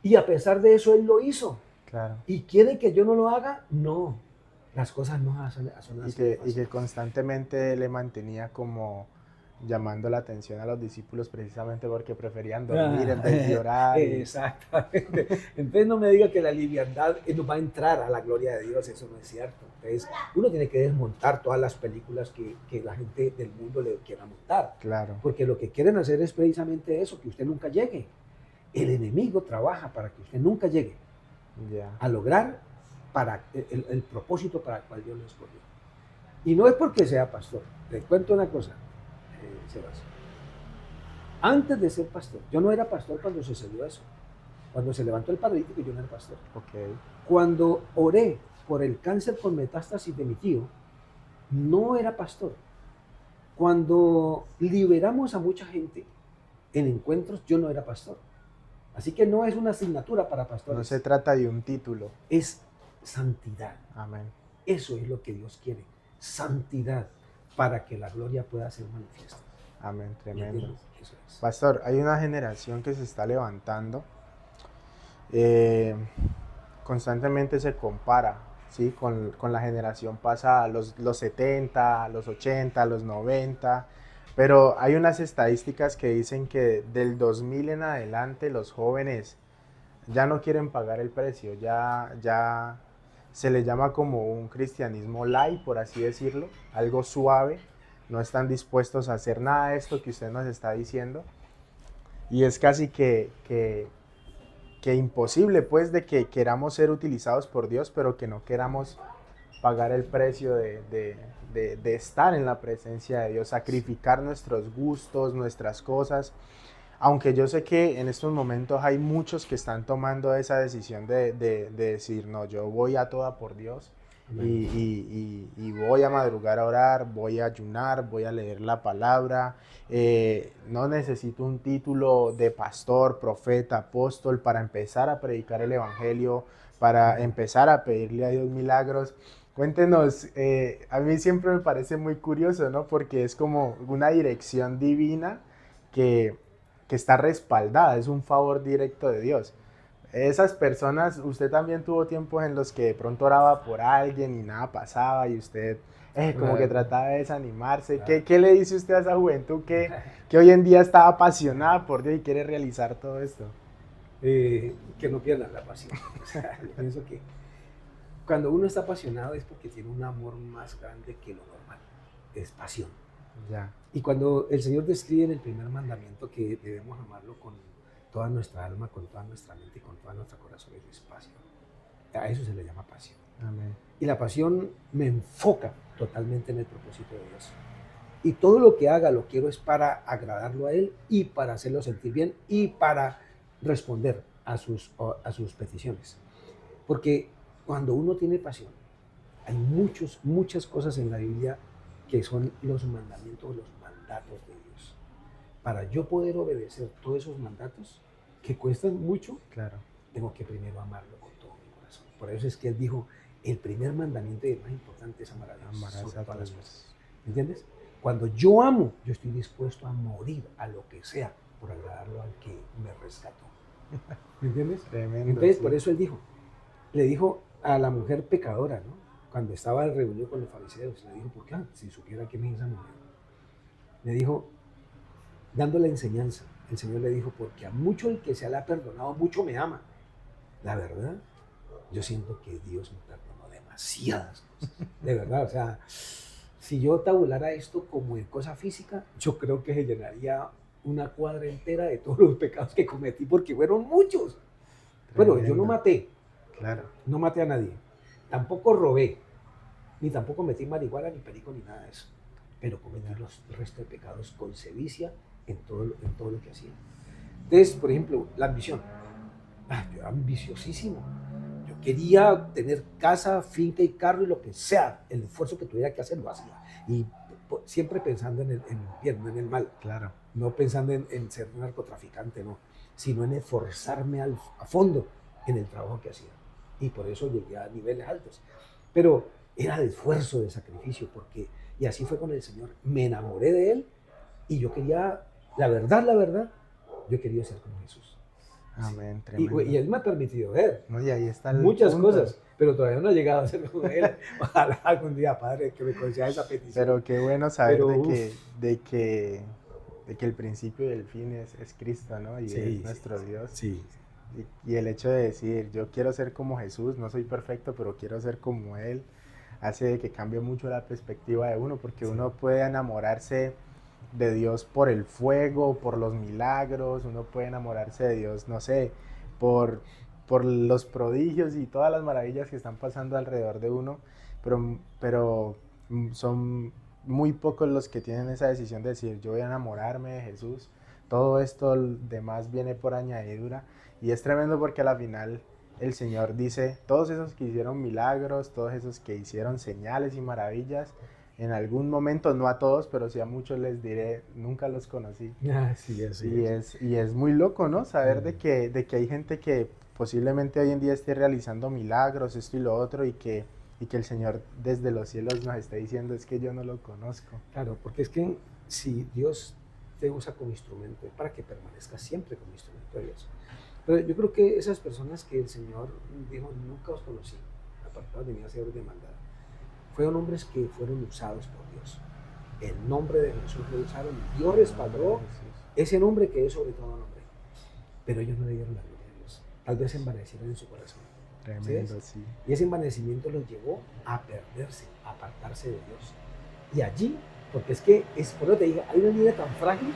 S2: Y a pesar de eso, Él lo hizo.
S1: Claro.
S2: ¿Y quiere que yo no lo haga? No. Las cosas no son así.
S1: Y que constantemente le mantenía como llamando la atención a los discípulos precisamente porque preferían dormir en vez de orar.
S2: Exactamente. Entonces no me diga que la liviandad nos va a entrar a la gloria de Dios, eso no es cierto. Entonces uno tiene que desmontar todas las películas que la gente del mundo le quiera montar.
S1: Claro.
S2: Porque lo que quieren hacer es precisamente eso, que usted nunca llegue. El enemigo trabaja para que usted nunca llegue a lograr el propósito para el cual Dios lo escogió. Y no es porque sea pastor. Les cuento una cosa, Sebastián. Antes de ser pastor, yo no era pastor cuando sucedió eso. Cuando se levantó el paralítico, yo no era pastor.
S1: Okay.
S2: Cuando oré por el cáncer con metástasis de mi tío, no era pastor. Cuando liberamos a mucha gente en encuentros, yo no era pastor. Así que no es una asignatura para pastores.
S1: No se trata de un título.
S2: Es santidad.
S1: Amén.
S2: Eso es lo que Dios quiere. Santidad para que la gloria pueda ser manifiesta.
S1: Amén, tremendo.
S2: Eso es.
S1: Pastor, hay una generación que se está levantando. Constantemente se compara, ¿sí? con la generación pasada, los 70, los 80, los 90. Pero hay unas estadísticas que dicen que del 2000 en adelante los jóvenes ya no quieren pagar el precio, ya se le llama como un cristianismo light, por así decirlo, algo suave, no están dispuestos a hacer nada de esto que usted nos está diciendo, y es casi que imposible pues de que queramos ser utilizados por Dios, pero que no queramos pagar el precio de estar en la presencia de Dios, sacrificar nuestros gustos, nuestras cosas. Aunque yo sé que en estos momentos hay muchos que están tomando esa decisión de decir, no, yo voy a toda por Dios y voy a madrugar a orar, voy a ayunar, voy a leer la palabra. No necesito un título de pastor, profeta, apóstol para empezar a predicar el evangelio, para empezar a pedirle a Dios milagros. Cuéntenos, a mí siempre me parece muy curioso, ¿no? Porque es como una dirección divina que está respaldada, es un favor directo de Dios. Esas personas, usted también tuvo tiempos en los que de pronto oraba por alguien y nada pasaba y usted como que trataba de desanimarse. ¿Qué le dice usted a esa juventud que hoy en día está apasionada por Dios y quiere realizar todo esto?
S2: Que no pierdan la pasión. O sea, yo pienso que cuando uno está apasionado es porque tiene un amor más grande que lo normal. Es pasión.
S1: Ya.
S2: Y cuando el Señor describe en el primer mandamiento que debemos amarlo con toda nuestra alma, con toda nuestra mente y con toda nuestra corazón, es pasión. A eso se le llama pasión.
S1: Amén.
S2: Y la pasión me enfoca totalmente en el propósito de Dios. Y todo lo que haga lo quiero es para agradarlo a Él y para hacerlo sentir bien y para responder a sus peticiones. Porque cuando uno tiene pasión, hay muchas cosas en la Biblia que son los mandamientos, los mandatos de Dios. Para yo poder obedecer todos esos mandatos que cuestan mucho,
S1: claro,
S2: tengo que primero amarlo con todo mi corazón. Por eso es que Él dijo, el primer mandamiento y el más importante es amar a Dios sobre todas las cosas. ¿Me entiendes? Cuando yo amo, yo estoy dispuesto a morir a lo que sea por agradarlo al que me rescató. ¿Me entiendes?
S1: Tremendo.
S2: Entonces,
S1: sí.
S2: por eso Él le dijo a la mujer pecadora, ¿no? Cuando estaba reunido con los fariseos, le dijo, ¿por qué? Si supiera quién es esa mujer. Le dijo, dando la enseñanza, el Señor le dijo, porque a mucho el que se le ha perdonado, mucho me ama. La verdad, yo siento que Dios me perdonó de demasiadas cosas, de verdad, o sea, si yo tabulara esto como en cosa física, yo creo que se llenaría una cuadra entera de todos los pecados que cometí, porque fueron muchos. Bueno, yo no
S1: Tremendo.
S2: maté,
S1: Claro.
S2: no maté a nadie, tampoco robé, ni tampoco metí marihuana, ni perico, ni nada de eso, pero cometí
S1: Ya.
S2: los restos de pecados con sevicia en todo lo que hacía. Entonces, por ejemplo, la ambición. Yo era ambiciosísimo. Yo quería tener casa, finca y carro y lo que sea. El esfuerzo que tuviera que hacer lo hacía. Y siempre pensando en el bien, no en el mal.
S1: Claro.
S2: No pensando en ser un narcotraficante, no. Sino en esforzarme a fondo en el trabajo que hacía. Y por eso llegué a niveles altos. Pero era de esfuerzo, de sacrificio, porque, y así fue con el Señor. Me enamoré de Él y yo quería, la verdad, yo quería ser como Jesús.
S1: Amén,
S2: Y,
S1: tremendo.
S2: y Él me ha permitido ver
S1: No, y ahí está el
S2: muchas
S1: punto.
S2: cosas, pero todavía no he llegado a ser como Él. Ojalá algún día, Padre, que me conceda esa petición.
S1: Pero qué bueno saber
S2: Pero,
S1: de que el principio y el fin es Cristo, ¿no? Y
S2: Sí,
S1: es
S2: sí,
S1: nuestro Dios.
S2: sí,
S1: Y el hecho de decir, yo quiero ser como Jesús, no soy perfecto, pero quiero ser como Él, hace que cambie mucho la perspectiva de uno, porque
S2: Sí.
S1: uno puede enamorarse de Dios por el fuego, por los milagros, uno puede enamorarse de Dios, no sé, por, por los prodigios y todas las maravillas que están pasando alrededor de uno, pero son muy pocos los que tienen esa decisión de decir, yo voy a enamorarme de Jesús, todo esto demás viene por añadidura, y es tremendo porque a la final el Señor dice, todos esos que hicieron milagros, todos esos que hicieron señales y maravillas, en algún momento, no a todos, pero sí a muchos les diré, nunca los conocí.
S2: sí, así
S1: Y es muy loco, ¿no? Saber de que hay gente que posiblemente hoy en día esté realizando milagros, esto y lo otro, y que el Señor desde los cielos nos esté diciendo, es que yo no lo conozco.
S2: Claro, porque es que si Dios te usa como instrumento, es para que permanezcas siempre como instrumento de Dios. Pero yo creo que esas personas que el Señor dijo, nunca os conocí, apartados de mí, hacedores de maldad, fueron hombres que fueron usados por Dios. El nombre de Jesús lo usaron, Dios respaldó ese nombre que es sobre todo nombre. Pero ellos no le dieron la gloria a Dios. Tal vez se envanecieron en su corazón.
S1: Tremendo,
S2: ¿Sí?
S1: sí.
S2: Y ese envanecimiento los llevó a perderse, a apartarse de Dios. Y allí, porque es que, por lo que te digo, hay una línea tan frágil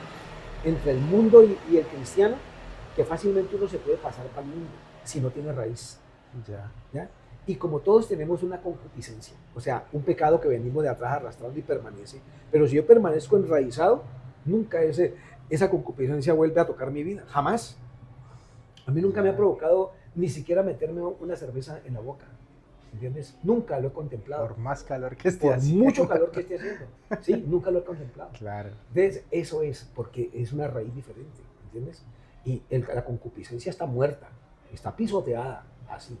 S2: entre el mundo y el cristiano que fácilmente uno se puede pasar para el mundo si no tiene raíz.
S1: Ya.
S2: ¿Ya? Y como todos tenemos una concupiscencia, o sea, un pecado que venimos de atrás arrastrando y permanece, pero si yo permanezco enraizado, nunca esa concupiscencia vuelve a tocar mi vida, jamás. A mí nunca me ha provocado ni siquiera meterme una cerveza en la boca, ¿entiendes? Nunca lo he contemplado.
S1: Por más calor que esté
S2: Por
S1: haciendo.
S2: mucho calor que esté haciendo, sí, nunca lo he contemplado.
S1: Claro.
S2: Entonces, eso es, porque es una raíz diferente, ¿entiendes? Y la concupiscencia está muerta, está pisoteada, así.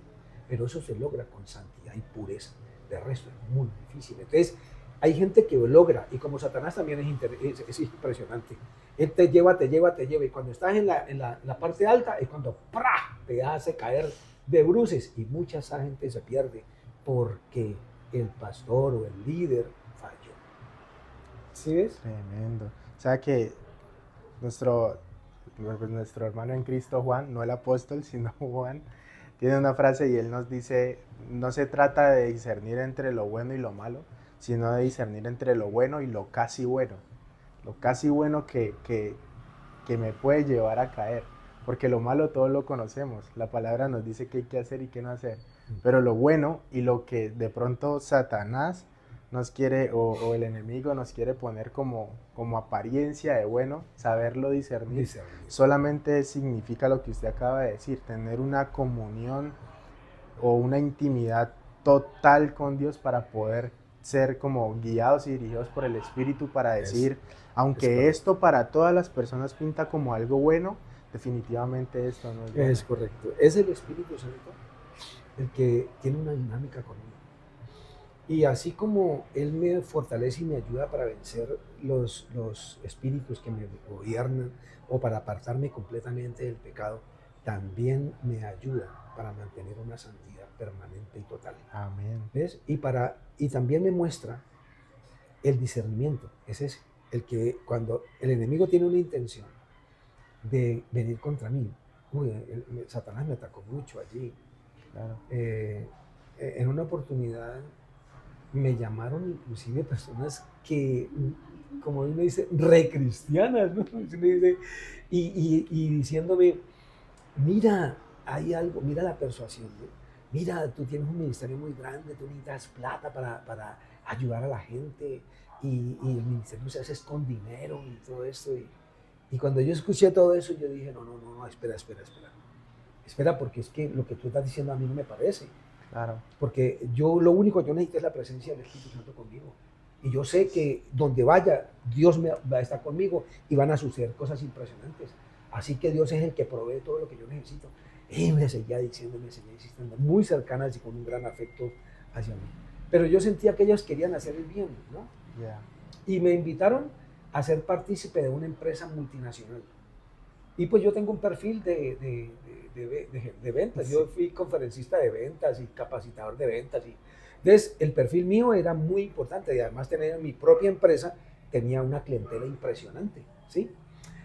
S2: Pero eso se logra con santidad y pureza. De resto es muy difícil. Entonces, hay gente que lo logra, y como Satanás también es impresionante. Él te lleva, y cuando estás en la parte alta es cuando ¡prá! Te hace caer de bruces, y mucha esa gente se pierde porque el pastor o el líder falló. ¿Sí ves?
S1: Tremendo. O sea que nuestro hermano en Cristo, Juan, no el apóstol, sino Juan, tiene una frase y él nos dice, no se trata de discernir entre lo bueno y lo malo, sino de discernir entre lo bueno y lo casi bueno. Lo casi bueno que me puede llevar a caer. Porque lo malo todos lo conocemos. La palabra nos dice qué hay que hacer y qué no hacer. Pero lo bueno y lo que de pronto Satanás nos quiere, o el enemigo nos quiere poner como apariencia de bueno, saberlo discernir, solamente significa lo que usted acaba de decir, tener una comunión o una intimidad total con Dios para poder ser como guiados y dirigidos por el Espíritu para decir, aunque esto para todas las personas pinta como algo bueno, definitivamente esto no es bueno.
S2: Es correcto. Es el Espíritu Santo el que tiene una dinámica conmigo. Y así como Él me fortalece y me ayuda para vencer los espíritus que me gobiernan o para apartarme completamente del pecado, también me ayuda para mantener una santidad permanente y total.
S1: Amén.
S2: ¿Ves? Y también me muestra el discernimiento. Es ese, el que cuando el enemigo tiene una intención de venir contra mí, Satanás me atacó mucho allí.
S1: Claro.
S2: en una oportunidad me llamaron inclusive personas que, como uno dice, recristianas, ¿no? Uno dice, y diciéndome, mira, hay algo, mira la persuasión, ¿no? Mira, tú tienes un ministerio muy grande, tú necesitas plata para ayudar a la gente y el ministerio se hace con dinero y todo esto. Y cuando yo escuché todo eso, yo dije, no, espera. Espera, porque es que lo que tú estás diciendo a mí no me parece.
S1: Claro.
S2: Porque yo lo único que yo necesito es la presencia del Espíritu Santo conmigo. Y yo sé que donde vaya, Dios va a estar conmigo y van a suceder cosas impresionantes. Así que Dios es el que provee todo lo que yo necesito. Y me seguía diciendo, me seguía insistiendo, muy cercanas y con un gran afecto hacia mí. Pero yo sentía que ellos querían hacer el bien, ¿no?
S1: Yeah.
S2: Y me invitaron a ser partícipe de una empresa multinacional. Y pues yo tengo un perfil de ventas. Sí. Yo fui conferencista de ventas y capacitador de ventas. Entonces, el perfil mío era muy importante y además tener mi propia empresa tenía una clientela impresionante, ¿sí?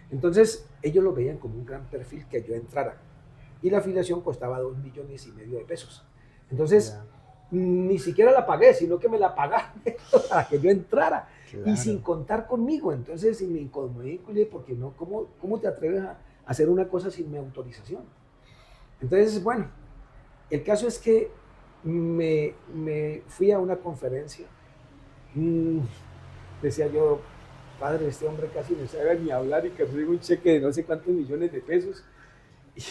S2: Entonces, ellos lo veían como un gran perfil que yo entrara. Y la afiliación costaba 2,5 millones de pesos. Entonces, ni siquiera la pagué, sino que me la pagaron para que yo entrara. Claro. Y sin contar conmigo. Entonces, me incomodé porque no, ¿cómo te atreves a hacer una cosa sin mi autorización? Entonces, bueno, el caso es que me fui a una conferencia. Decía yo, padre, este hombre casi no sabe ni hablar y que recibe un cheque de no sé cuántos millones de pesos.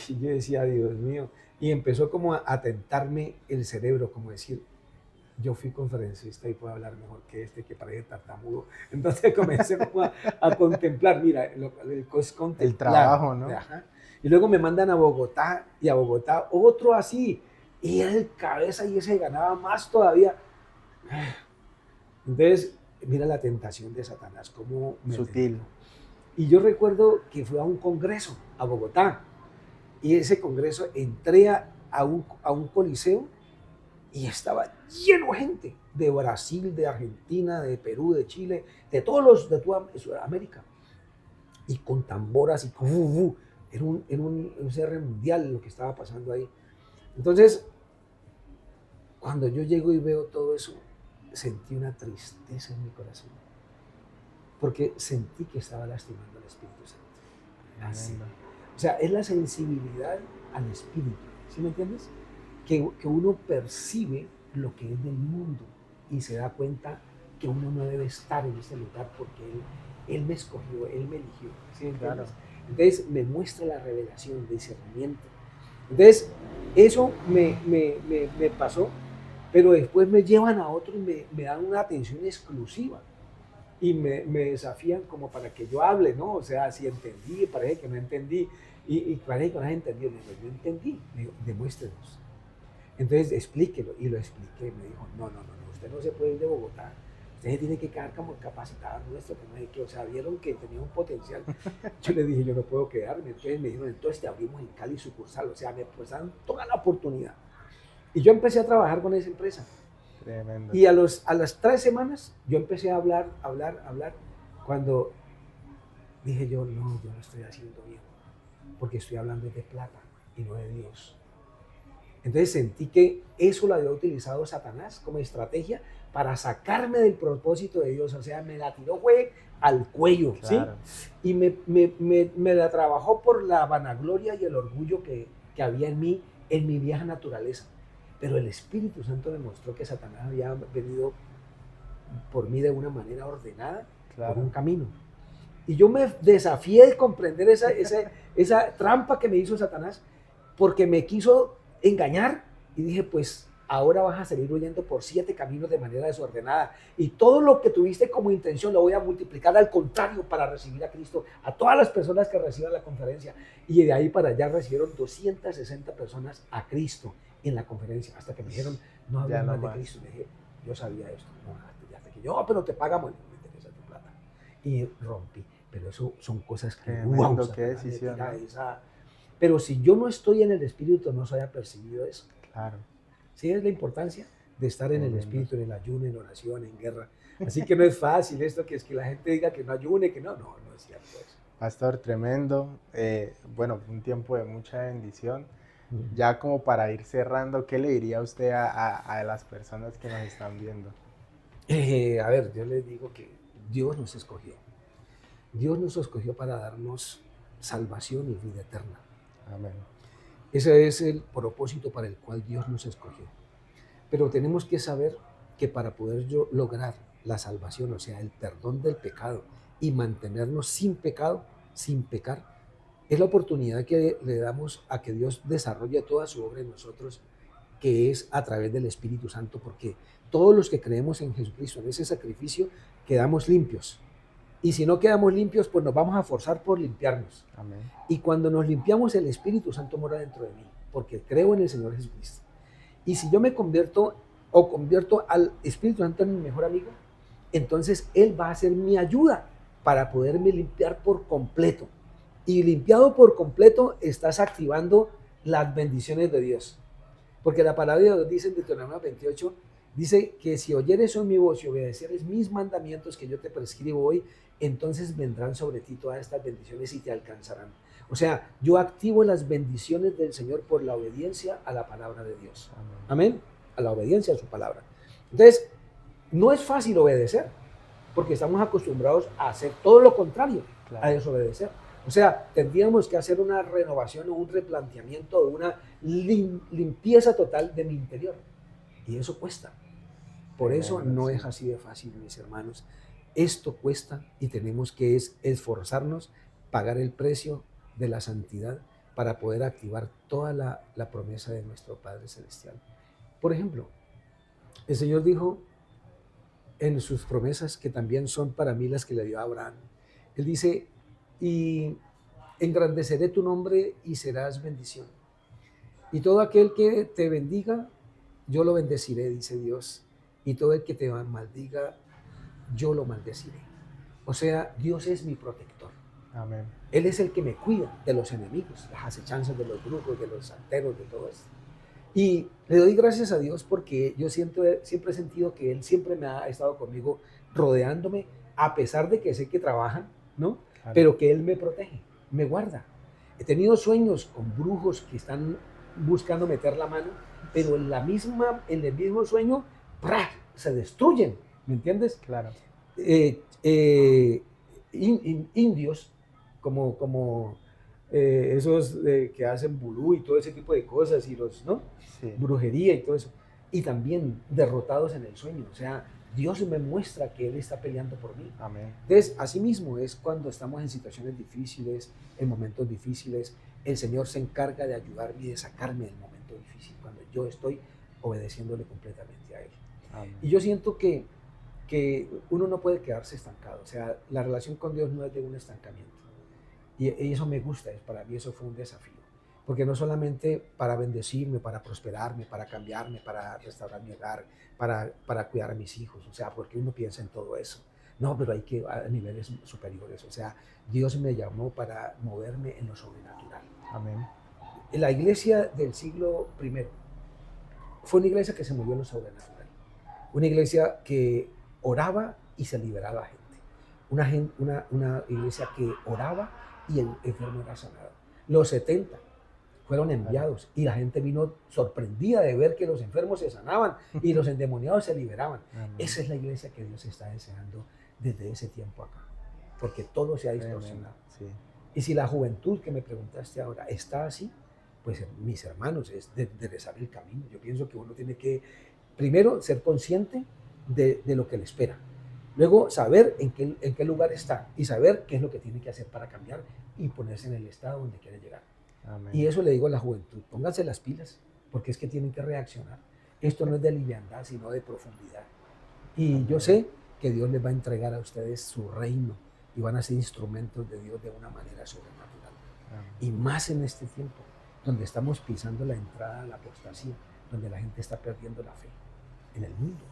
S2: Y yo decía, Dios mío, y empezó como a tentarme el cerebro, como decir, yo fui conferencista y puedo hablar mejor que este que parece tartamudo. Entonces comencé como a contemplar, mira,
S1: el trabajo, ¿no?
S2: Ajá. Y luego me mandan a Bogotá, y a Bogotá otro así, y era el cabeza y ese ganaba más todavía. Entonces, mira la tentación de Satanás, como
S1: sutil.
S2: Y yo recuerdo que fui a un congreso a Bogotá, y ese congreso entré a un coliseo y estaba lleno de gente de Brasil, de Argentina, de Perú, de Chile, de toda Sudamérica. Y con tamboras y era un cierre mundial lo que estaba pasando ahí. Entonces, cuando yo llego y veo todo eso, sentí una tristeza en mi corazón. Porque sentí que estaba lastimando al Espíritu Santo. Así. O sea, es la sensibilidad al Espíritu. ¿Sí me entiendes? Que uno percibe lo que es del mundo y se da cuenta que uno no debe estar en ese lugar porque él me escogió, Él me eligió. ¿Sí me entiendes? Claro. Entonces me muestra la revelación, el discernimiento. Entonces eso me pasó, pero después me llevan a otro y me dan una atención exclusiva y me desafían como para que yo hable, ¿no? O sea, si entendí, parece que no entendí y parece que no has entendido. Le digo, yo entendí, le digo, demuéstrenos. Entonces explíquelo, y lo expliqué. Me dijo, no, usted no se puede ir de Bogotá, usted se tiene que quedar como capacitado nuestro, o sea, vieron que tenía un potencial. Yo le dije, yo no puedo quedarme. Entonces me dijeron, entonces te abrimos en Cali sucursal, o sea, me dan toda la oportunidad. Y yo empecé a trabajar con esa empresa.
S1: Tremendo.
S2: Y a las 3 semanas yo empecé a hablar, cuando dije yo no estoy haciendo bien, porque estoy hablando de plata y no de Dios. Entonces sentí que eso lo había utilizado Satanás como estrategia para sacarme del propósito de Dios. O sea, me la tiró al cuello, claro. ¿Sí? Y me la trabajó por la vanagloria y el orgullo que había en mí, en mi vieja naturaleza. Pero el Espíritu Santo demostró que Satanás había venido por mí de una manera ordenada, claro, por un camino. Y yo me desafié de comprender esa trampa que me hizo Satanás, porque me quiso engañar, y dije, pues ahora vas a salir huyendo por 7 caminos de manera desordenada, y todo lo que tuviste como intención lo voy a multiplicar al contrario para recibir a Cristo, a todas las personas que reciban la conferencia. Y de ahí para allá recibieron 260 personas a Cristo en la conferencia, hasta que me dijeron, no hables más de Cristo. Le dije, yo sabía esto, hasta que yo, pero te pagamos, me interesa tu plata. Y rompí. Pero eso son cosas que,
S1: wow, qué decisión, ¿no?
S2: Pero si yo no estoy en el Espíritu, no se haya percibido eso.
S1: Claro.
S2: Sí, es la importancia de estar en el Espíritu, en el ayuno, en oración, en guerra. Así que no es fácil esto, que es que la gente diga que no ayune, que no es cierto eso.
S1: Pastor, tremendo. Bueno, un tiempo de mucha bendición. Ya como para ir cerrando, ¿qué le diría usted a las personas que nos están viendo?
S2: A ver, yo les digo que Dios nos escogió. Dios nos escogió para darnos salvación y vida eterna.
S1: Amén.
S2: Ese es el propósito para el cual Dios nos escogió. Pero tenemos que saber que para poder lograr la salvación, o sea, el perdón del pecado y mantenernos sin pecado, sin pecar, es la oportunidad que le damos a que Dios desarrolle toda su obra en nosotros, que es a través del Espíritu Santo, porque todos los que creemos en Jesucristo, en ese sacrificio, quedamos limpios. Y si no quedamos limpios, pues nos vamos a forzar por limpiarnos.
S1: Amén.
S2: Y cuando nos limpiamos, el Espíritu Santo mora dentro de mí, porque creo en el Señor Jesucristo. Y si yo me convierto o convierto al Espíritu Santo en mi mejor amigo, entonces Él va a ser mi ayuda para poderme limpiar por completo. Y limpiado por completo, estás activando las bendiciones de Dios. Porque la palabra de Dios dice en Deuteronomio 28, dice que si oyeres mi voz y obedeceres mis mandamientos que yo te prescribo hoy, entonces vendrán sobre ti todas estas bendiciones y te alcanzarán. O sea, yo activo las bendiciones del Señor por la obediencia a la palabra de Dios. Amén. A la obediencia a su palabra. Entonces, no es fácil obedecer, porque estamos acostumbrados a hacer todo lo contrario, claro, a desobedecer. O sea, tendríamos que hacer una renovación o un replanteamiento o una limpieza total de mi interior. Y eso cuesta. Por eso no es así de fácil, mis hermanos. Esto cuesta y tenemos que esforzarnos, pagar el precio de la santidad para poder activar toda la promesa de nuestro Padre Celestial. Por ejemplo, el Señor dijo en sus promesas, que también son para mí las que le dio a Abraham, Él dice, y engrandeceré tu nombre y serás bendición. Y todo aquel que te bendiga, yo lo bendeciré, dice Dios. Y todo el que te maldiga, yo lo maldeciré. O sea, Dios es mi protector.
S1: Amén.
S2: Él es el que me cuida de los enemigos, las acechanzas de los brujos, de los santeros, de todo esto. Y le doy gracias a Dios porque yo siempre he sentido que Él siempre me ha estado conmigo, rodeándome, a pesar de que sé que trabajan, ¿no? Claro. Pero que Él me protege, me guarda. He tenido sueños con brujos que están buscando meter la mano, pero en el mismo sueño, ¡prá!, se destruyen, ¿me entiendes?
S1: Claro.
S2: Indios, como esos que hacen vudú y todo ese tipo de cosas, y los, ¿no? Sí. Brujería y todo eso. Y también derrotados en el sueño. O sea, Dios me muestra que Él está peleando por mí.
S1: Amén.
S2: Entonces, así mismo es cuando estamos en situaciones difíciles, en momentos difíciles, el Señor se encarga de ayudarme y de sacarme del momento difícil, cuando yo estoy obedeciéndole completamente a Él. Amén. Y yo siento que uno no puede quedarse estancado. O sea, la relación con Dios no es de un estancamiento. Y eso me gusta, para mí eso fue un desafío. Porque no solamente para bendecirme, para prosperarme, para cambiarme, para restaurar mi hogar, para cuidar a mis hijos. O sea, porque uno piensa en todo eso. No, pero hay que a niveles superiores. O sea, Dios me llamó para moverme en lo sobrenatural.
S1: Amén.
S2: La iglesia del siglo I fue una iglesia que se movió en lo sobrenatural. Una iglesia que oraba y se liberaba a gente. Una iglesia que oraba y el enfermo era sanado. Los 70 fueron enviados y la gente vino sorprendida de ver que los enfermos se sanaban y los endemoniados se liberaban. Amén. Esa es la iglesia que Dios está deseando desde ese tiempo acá, porque todo se ha distorsionado. Sí. Y si la juventud que me preguntaste ahora está así, pues mis hermanos, es de rezar el camino. Yo pienso que uno tiene que, primero, ser consciente de lo que le espera. Luego, saber en qué lugar está y saber qué es lo que tiene que hacer para cambiar y ponerse en el estado donde quiere llegar. Amén. Y eso le digo a la juventud, pónganse las pilas, porque es que tienen que reaccionar. Esto no es de liviandad, sino de profundidad. Y amén, yo sé que Dios les va a entregar a ustedes su reino y van a ser instrumentos de Dios de una manera sobrenatural. Amén. Y más en este tiempo, donde estamos pisando la entrada a la apostasía, donde la gente está perdiendo la fe en el mundo.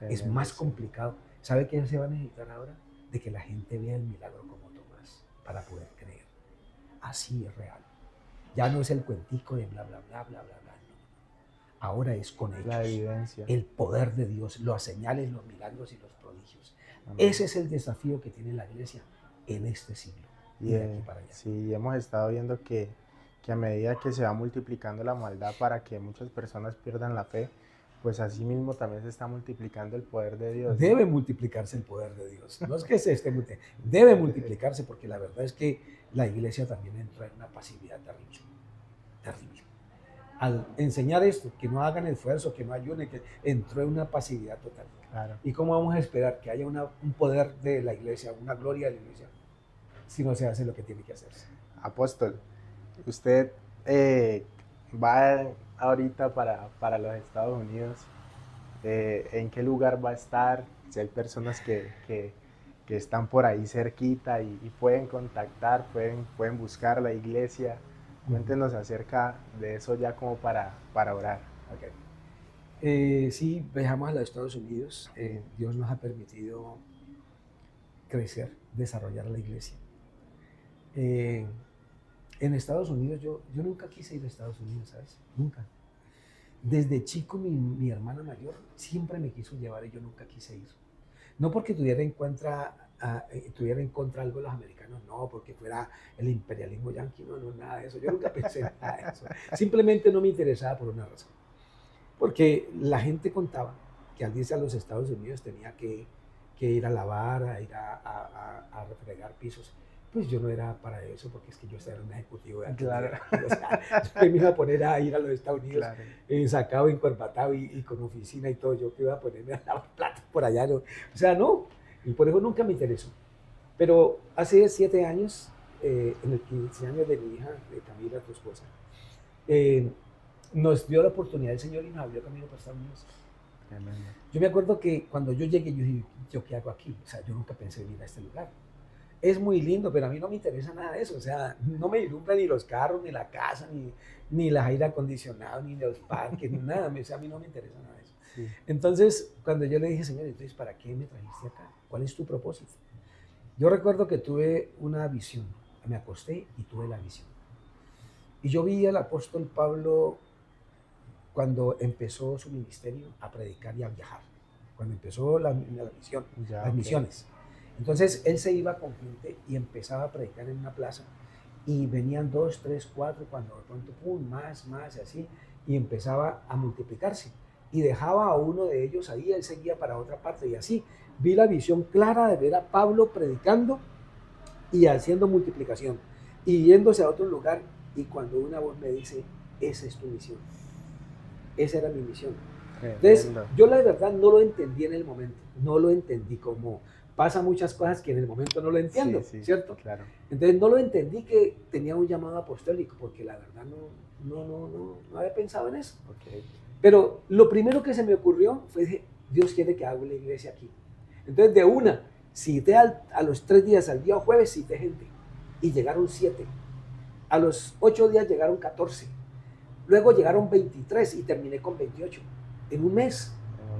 S2: Es más complicado. ¿Sabe qué se va a necesitar ahora? De que la gente vea el milagro como Tomás, para poder creer. Así es real. Ya no es el cuentico de bla, bla, bla, bla, bla, bla. No. Ahora es con hechos.
S1: La evidencia.
S2: El poder de Dios, las señales, los milagros y los prodigios. Amén. Ese es el desafío que tiene la iglesia en este siglo. Y de aquí para allá.
S1: Sí, hemos estado viendo que que a medida que se va multiplicando la maldad para que muchas personas pierdan la fe, pues así mismo también se está multiplicando el poder de Dios, ¿no?
S2: Debe multiplicarse el poder de Dios. No es que se esté multiplicando, debe multiplicarse, porque la verdad es que la iglesia también entra en una pasividad terrible, terrible. Al enseñar esto, que no hagan esfuerzo, que no ayunen, que entró en una pasividad total.
S1: Claro.
S2: ¿Y cómo vamos a esperar que haya un poder de la iglesia, una gloria de la iglesia, si no se hace lo que tiene que hacerse?
S1: Apóstol, usted va ahorita para los Estados Unidos. ¿En qué lugar va a estar? Si hay personas que están por ahí cerquita y pueden contactar, pueden buscar la iglesia. Cuéntenos acerca de eso ya como para orar.
S2: Okay. Sí, viajamos a los Estados Unidos. Dios nos ha permitido crecer, desarrollar la iglesia. En Estados Unidos, yo nunca quise ir a Estados Unidos, ¿sabes? Nunca. Desde chico mi hermana mayor siempre me quiso llevar y yo nunca quise ir. No porque tuviera en contra algo de los americanos, no, porque fuera el imperialismo yanqui, no, nada de eso. Yo nunca pensé en nada de eso. Simplemente no me interesaba por una razón. Porque la gente contaba que al irse a los Estados Unidos tenía que ir a lavar, a ir a refregar pisos. Pues yo no era para eso, porque es que yo era un ejecutivo de aquí.
S1: Claro.
S2: O sea, yo me iba a poner a ir a los Estados Unidos,
S1: Claro.
S2: sacado, encorbatado y con oficina y todo. Yo que iba a ponerme a lavar platos por allá. No. O sea, no. Y por eso nunca me interesó. Pero hace 7 años, en el 15 años de mi hija, de Camila, tu esposa, nos dio la oportunidad el Señor y nos abrió camino para Estados Unidos.
S1: Tremendo.
S2: Yo me acuerdo que cuando yo llegué, yo dije, ¿yo qué hago aquí? O sea, yo nunca pensé venir a este lugar. Es muy lindo, pero a mí no me interesa nada de eso. O sea, no me ilumbra ni los carros, ni la casa, ni el aire acondicionado, ni los parques, ni nada. O sea, a mí no me interesa nada de eso.
S1: Sí.
S2: Entonces, cuando yo le dije, Señor, entonces, ¿para qué me trajiste acá? ¿Cuál es tu propósito? Yo recuerdo que tuve una visión. Me acosté y tuve la visión. Y yo vi al apóstol Pablo cuando empezó su ministerio a predicar y a viajar. Cuando empezó la misión, las misiones. Entonces él se iba con gente y empezaba a predicar en una plaza y venían 2, 3, 4, cuando de pronto pum, más, así, y empezaba a multiplicarse y dejaba a uno de ellos ahí, él seguía para otra parte y así. Vi la visión clara de ver a Pablo predicando y haciendo multiplicación y yéndose a otro lugar, y cuando una voz me dice, esa es tu misión, esa era mi misión. Entonces yo la verdad no lo entendí en el momento, no lo entendí, como pasa muchas cosas que en el momento no lo entiendo,
S1: sí,
S2: ¿cierto?
S1: Claro.
S2: Entonces no lo entendí que tenía un llamado apostólico, porque la verdad no había pensado en eso.
S1: Okay.
S2: Pero lo primero que se me ocurrió fue, Dios quiere que haga la iglesia aquí. Entonces de una, cité a los 3 días, al día jueves cité gente, y llegaron 7. A los 8 días llegaron 14. Luego llegaron 23 y terminé con 28 en un mes.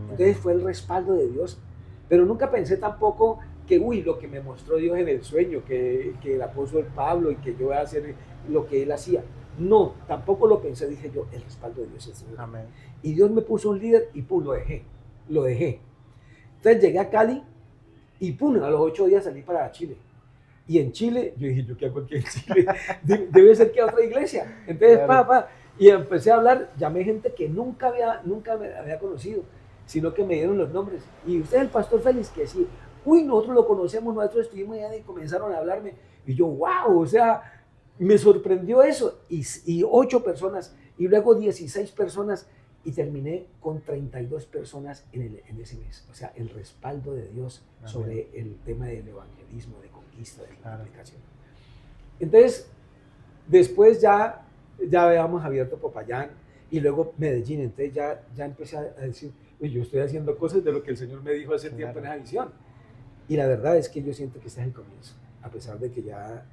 S2: Entonces fue el respaldo de Dios. Pero nunca pensé tampoco que, lo que me mostró Dios en el sueño, que el apóstol Pablo y que yo voy a hacer lo que él hacía. No, tampoco lo pensé. Dije yo, el respaldo de Dios es el Señor.
S1: Amén.
S2: Y Dios me puso un líder y pum, lo dejé. Entonces llegué a Cali y pum, a los 8 días salí para Chile. Y en Chile, yo dije, ¿yo qué hago aquí en Chile? Debe ser que a otra iglesia. Entonces,
S1: Claro.
S2: y empecé a hablar, llamé gente que nunca me había conocido, sino que me dieron los nombres. Y usted es el pastor Félix, que sí, nosotros lo conocemos, nosotros estuvimos allá y comenzaron a hablarme. Y yo, wow, o sea, me sorprendió eso. Y 8 personas, y luego 16 personas, y terminé con 32 personas en ese mes. O sea, el respaldo de Dios sobre el tema del evangelismo, de conquista, de multiplicación. Entonces, después ya habíamos abierto Popayán y luego Medellín. Entonces ya empecé a decir, yo estoy haciendo cosas de lo que el Señor me dijo hace tiempo en esa visión. Y la verdad es que yo siento que este es el comienzo, a pesar de que ya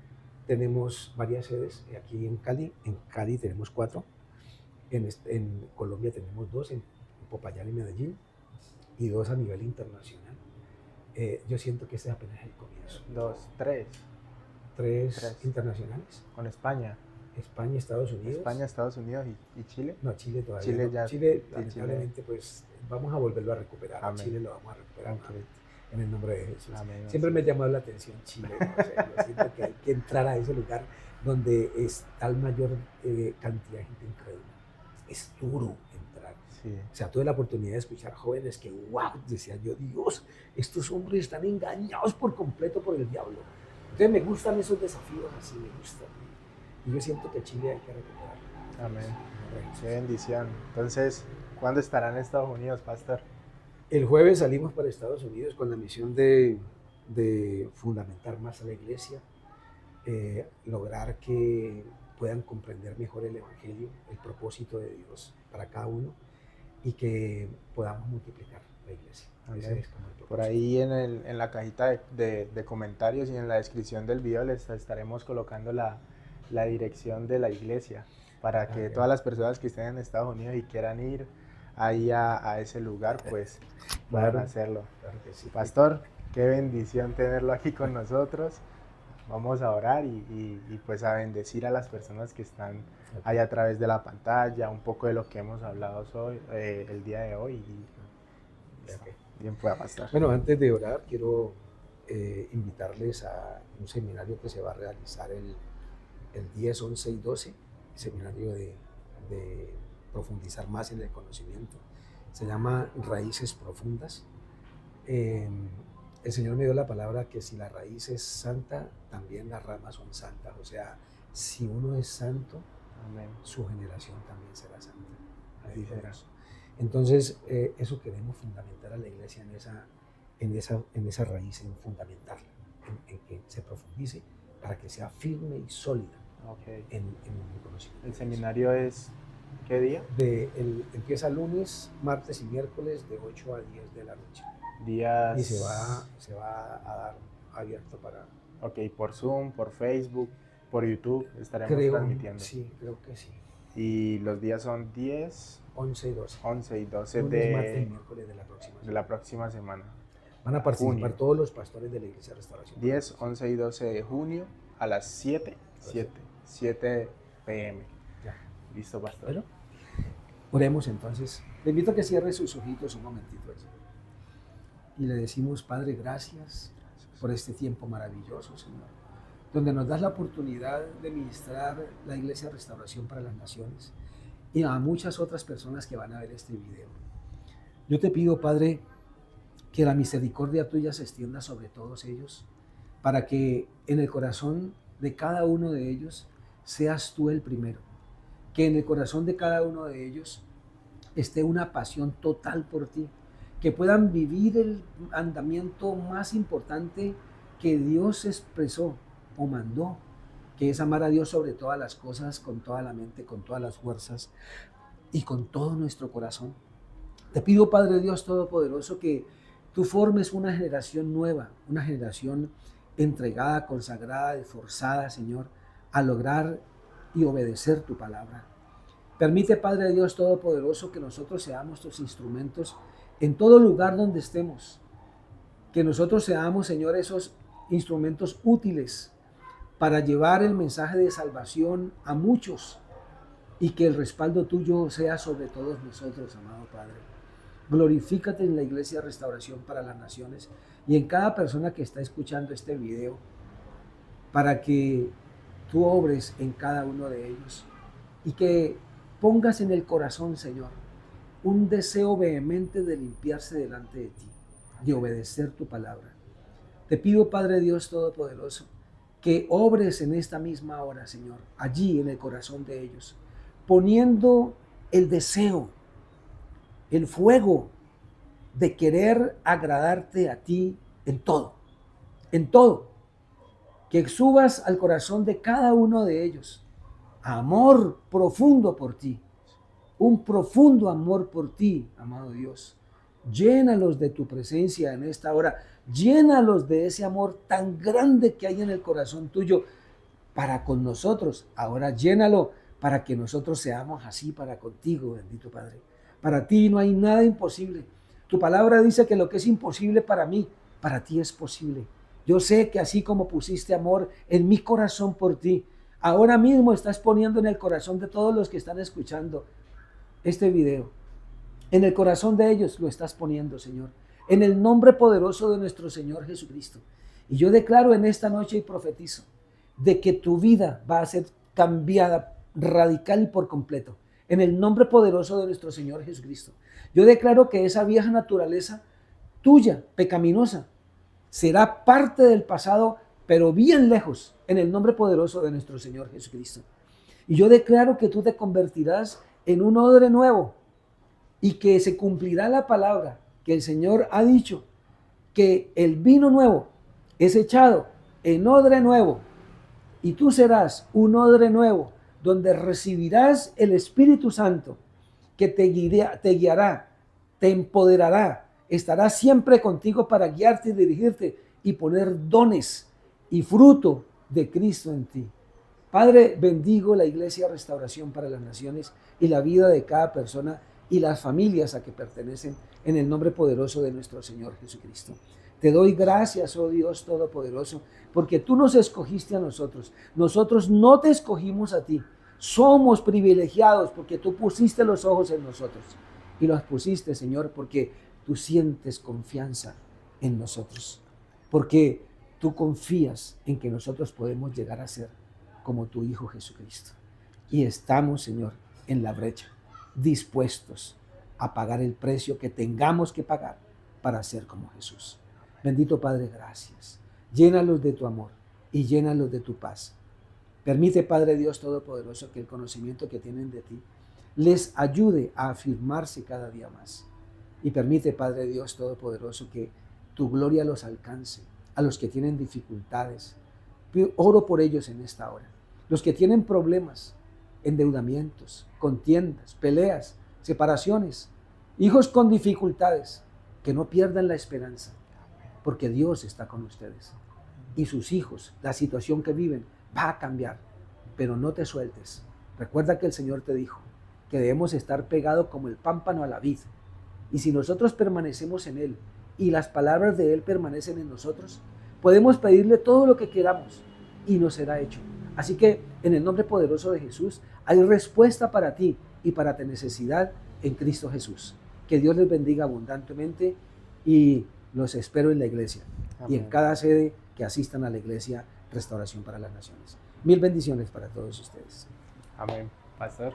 S2: tenemos varias sedes aquí en Cali. En Cali tenemos 4, en Colombia tenemos 2, en Popayán y Medellín, y 2 a nivel internacional. Yo siento que este es apenas el comienzo.
S1: 2, 3.
S2: 3 internacionales.
S1: Con España.
S2: España, Estados Unidos.
S1: España, Estados Unidos y Chile.
S2: No, Chile todavía
S1: Chile
S2: no.
S1: ya.
S2: Chile, lamentablemente, pues vamos a volverlo a recuperar.
S1: Amén.
S2: A Chile lo vamos a recuperar en el nombre de Jesús.
S1: Amén.
S2: Siempre me ha llamado la atención Chile, ¿no? O sea, yo siento que hay que entrar a ese lugar donde es tal mayor cantidad de gente incrédula. Es duro entrar.
S1: Sí.
S2: O sea, tuve la oportunidad de escuchar jóvenes que, wow, decía yo, Dios, estos hombres están engañados por completo por el diablo. Entonces me gustan esos desafíos así, me gustan. Y yo siento que Chile hay que recuperarlo.
S1: Amén. Qué bendición. Entonces, ¿cuándo estarán en Estados Unidos, pastor?
S2: El jueves salimos para Estados Unidos con la misión de fundamentar más a la iglesia, lograr que puedan comprender mejor el Evangelio, el propósito de Dios para cada uno y que podamos multiplicar la iglesia. Ese es como el propósito.
S1: Por ahí en la cajita de comentarios y en la descripción del video les estaremos colocando la dirección de la iglesia para que todas las personas que estén en Estados Unidos y quieran ir ahí a ese lugar, pues puedan hacerlo.
S2: Claro que sí.
S1: Pastor, qué bendición tenerlo aquí con nosotros. Vamos a orar y pues a bendecir a las personas que están ahí a través de la pantalla, un poco de lo que hemos hablado hoy, el día de hoy. Bien pueda, pastor.
S2: Bueno, antes de orar, quiero invitarles a un seminario que se va a realizar el 10, 11 y 12, seminario de profundizar más en el conocimiento. Se llama Raíces Profundas. El Señor me dio la palabra que si la raíz es santa, también las ramas son santas. O sea, si uno es santo, amén, su generación también será santa. Entonces, eso queremos fundamentar a la iglesia en esa raíz, en fundamentarla, en que se profundice para que sea firme y sólida en el conocimiento.
S1: ¿El seminario es qué día?
S2: Empieza lunes, martes y miércoles de 8 a 10 de la noche.
S1: Días...
S2: Y se va a dar abierto para...
S1: Ok, por Zoom, por Facebook, por YouTube estaremos transmitiendo.
S2: Sí, creo que sí.
S1: Y los días son 10,
S2: 11 y 12.
S1: 11 y 12
S2: lunes, martes y miércoles de la próxima
S1: semana.
S2: Van a participar todos los pastores de la Iglesia Restauración.
S1: 10, 11 y 12 de junio a las 7 p.m.
S2: Ya.
S1: Listo, pastor.
S2: Bueno, oremos entonces. Le invito a que cierre sus ojitos un momentito allí. Y le decimos, Padre, gracias por este tiempo maravilloso, Señor, donde nos das la oportunidad de ministrar la Iglesia Restauración para las Naciones y a muchas otras personas que van a ver este video. Yo te pido, Padre, que la misericordia tuya se extienda sobre todos ellos, para que en el corazón de cada uno de ellos seas tú el primero, que en el corazón de cada uno de ellos esté una pasión total por ti, que puedan vivir el andamiento más importante que Dios expresó o mandó, que es amar a Dios sobre todas las cosas, con toda la mente, con todas las fuerzas y con todo nuestro corazón. Te pido, Padre Dios Todopoderoso, que tú formes una generación nueva, una generación entregada, consagrada, esforzada, Señor, a lograr y obedecer tu palabra. Permite, Padre Dios Todopoderoso, que nosotros seamos tus instrumentos en todo lugar donde estemos. Que nosotros seamos, Señor, esos instrumentos útiles para llevar el mensaje de salvación a muchos y que el respaldo tuyo sea sobre todos nosotros, amado Padre. Glorifícate en la Iglesia Restauración para las Naciones y en cada persona que está escuchando este video, para que tú obres en cada uno de ellos y que pongas en el corazón, Señor, un deseo vehemente de limpiarse delante de ti, de obedecer tu palabra. Te pido, Padre Dios Todopoderoso, que obres en esta misma hora, Señor, allí en el corazón de ellos, poniendo el deseo, el fuego de querer agradarte a ti en todo, que subas al corazón de cada uno de ellos amor profundo por ti, un profundo amor por ti, amado Dios. Llénalos de tu presencia en esta hora, llénalos de ese amor tan grande que hay en el corazón tuyo para con nosotros. Ahora llénalo para que nosotros seamos así para contigo, bendito Padre. Para ti no hay nada imposible. Tu palabra dice que lo que es imposible para mí, para ti es posible. Yo sé que así como pusiste amor en mi corazón por ti, ahora mismo estás poniendo en el corazón de todos los que están escuchando este video. En el corazón de ellos lo estás poniendo, Señor. En el nombre poderoso de nuestro Señor Jesucristo. Y yo declaro en esta noche y profetizo de que tu vida va a ser cambiada radical y por completo. En el nombre poderoso de nuestro Señor Jesucristo. Yo declaro que esa vieja naturaleza tuya, pecaminosa, será parte del pasado, pero bien lejos, en el nombre poderoso de nuestro Señor Jesucristo. Y yo declaro que tú te convertirás en un odre nuevo y que se cumplirá la palabra que el Señor ha dicho, que el vino nuevo es echado en odre nuevo y tú serás un odre nuevo donde recibirás el Espíritu Santo que te guiará, te empoderará, estará siempre contigo para guiarte y dirigirte y poner dones y fruto de Cristo en ti. Padre, bendigo la Iglesia Restauración para las Naciones y la vida de cada persona y las familias a que pertenecen en el nombre poderoso de nuestro Señor Jesucristo. Te doy gracias, oh Dios Todopoderoso, porque tú nos escogiste a nosotros. Nosotros no te escogimos a ti. Somos privilegiados porque tú pusiste los ojos en nosotros. Y los pusiste, Señor, porque tú sientes confianza en nosotros. Porque tú confías en que nosotros podemos llegar a ser como tu Hijo Jesucristo. Y estamos, Señor, en la brecha, dispuestos a pagar el precio que tengamos que pagar para ser como Jesús. Bendito Padre, gracias. Llénalos de tu amor y llénalos de tu paz. Permite, Padre Dios Todopoderoso, que el conocimiento que tienen de ti les ayude a afirmarse cada día más. Y permite, Padre Dios Todopoderoso, que tu gloria los alcance a los que tienen dificultades. Oro por ellos en esta hora. Los que tienen problemas, endeudamientos, contiendas, peleas, separaciones, hijos con dificultades, que no pierdan la esperanza, porque Dios está con ustedes. Y sus hijos, la situación que viven, va a cambiar, pero no te sueltes. Recuerda que el Señor te dijo que debemos estar pegados como el pámpano a la vid. Y si nosotros permanecemos en Él y las palabras de Él permanecen en nosotros, podemos pedirle todo lo que queramos y nos será hecho. Así que en el nombre poderoso de Jesús hay respuesta para ti y para tu necesidad en Cristo Jesús. Que Dios les bendiga abundantemente y los espero en la iglesia. Amén. Y en cada sede que asistan a la iglesia Restauración para las Naciones. Mil bendiciones para todos ustedes.
S1: Amén, pastor.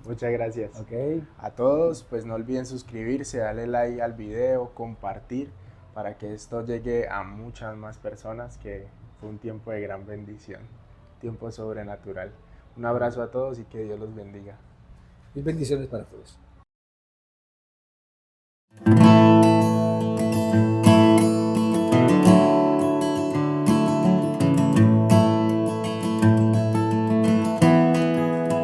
S1: Muchas gracias.
S2: Okay.
S1: A todos, pues no olviden suscribirse, darle like al video, compartir, para que esto llegue a muchas más personas, que fue un tiempo de gran bendición, tiempo sobrenatural. Un abrazo a todos y que Dios los bendiga.
S2: Mil bendiciones para todos.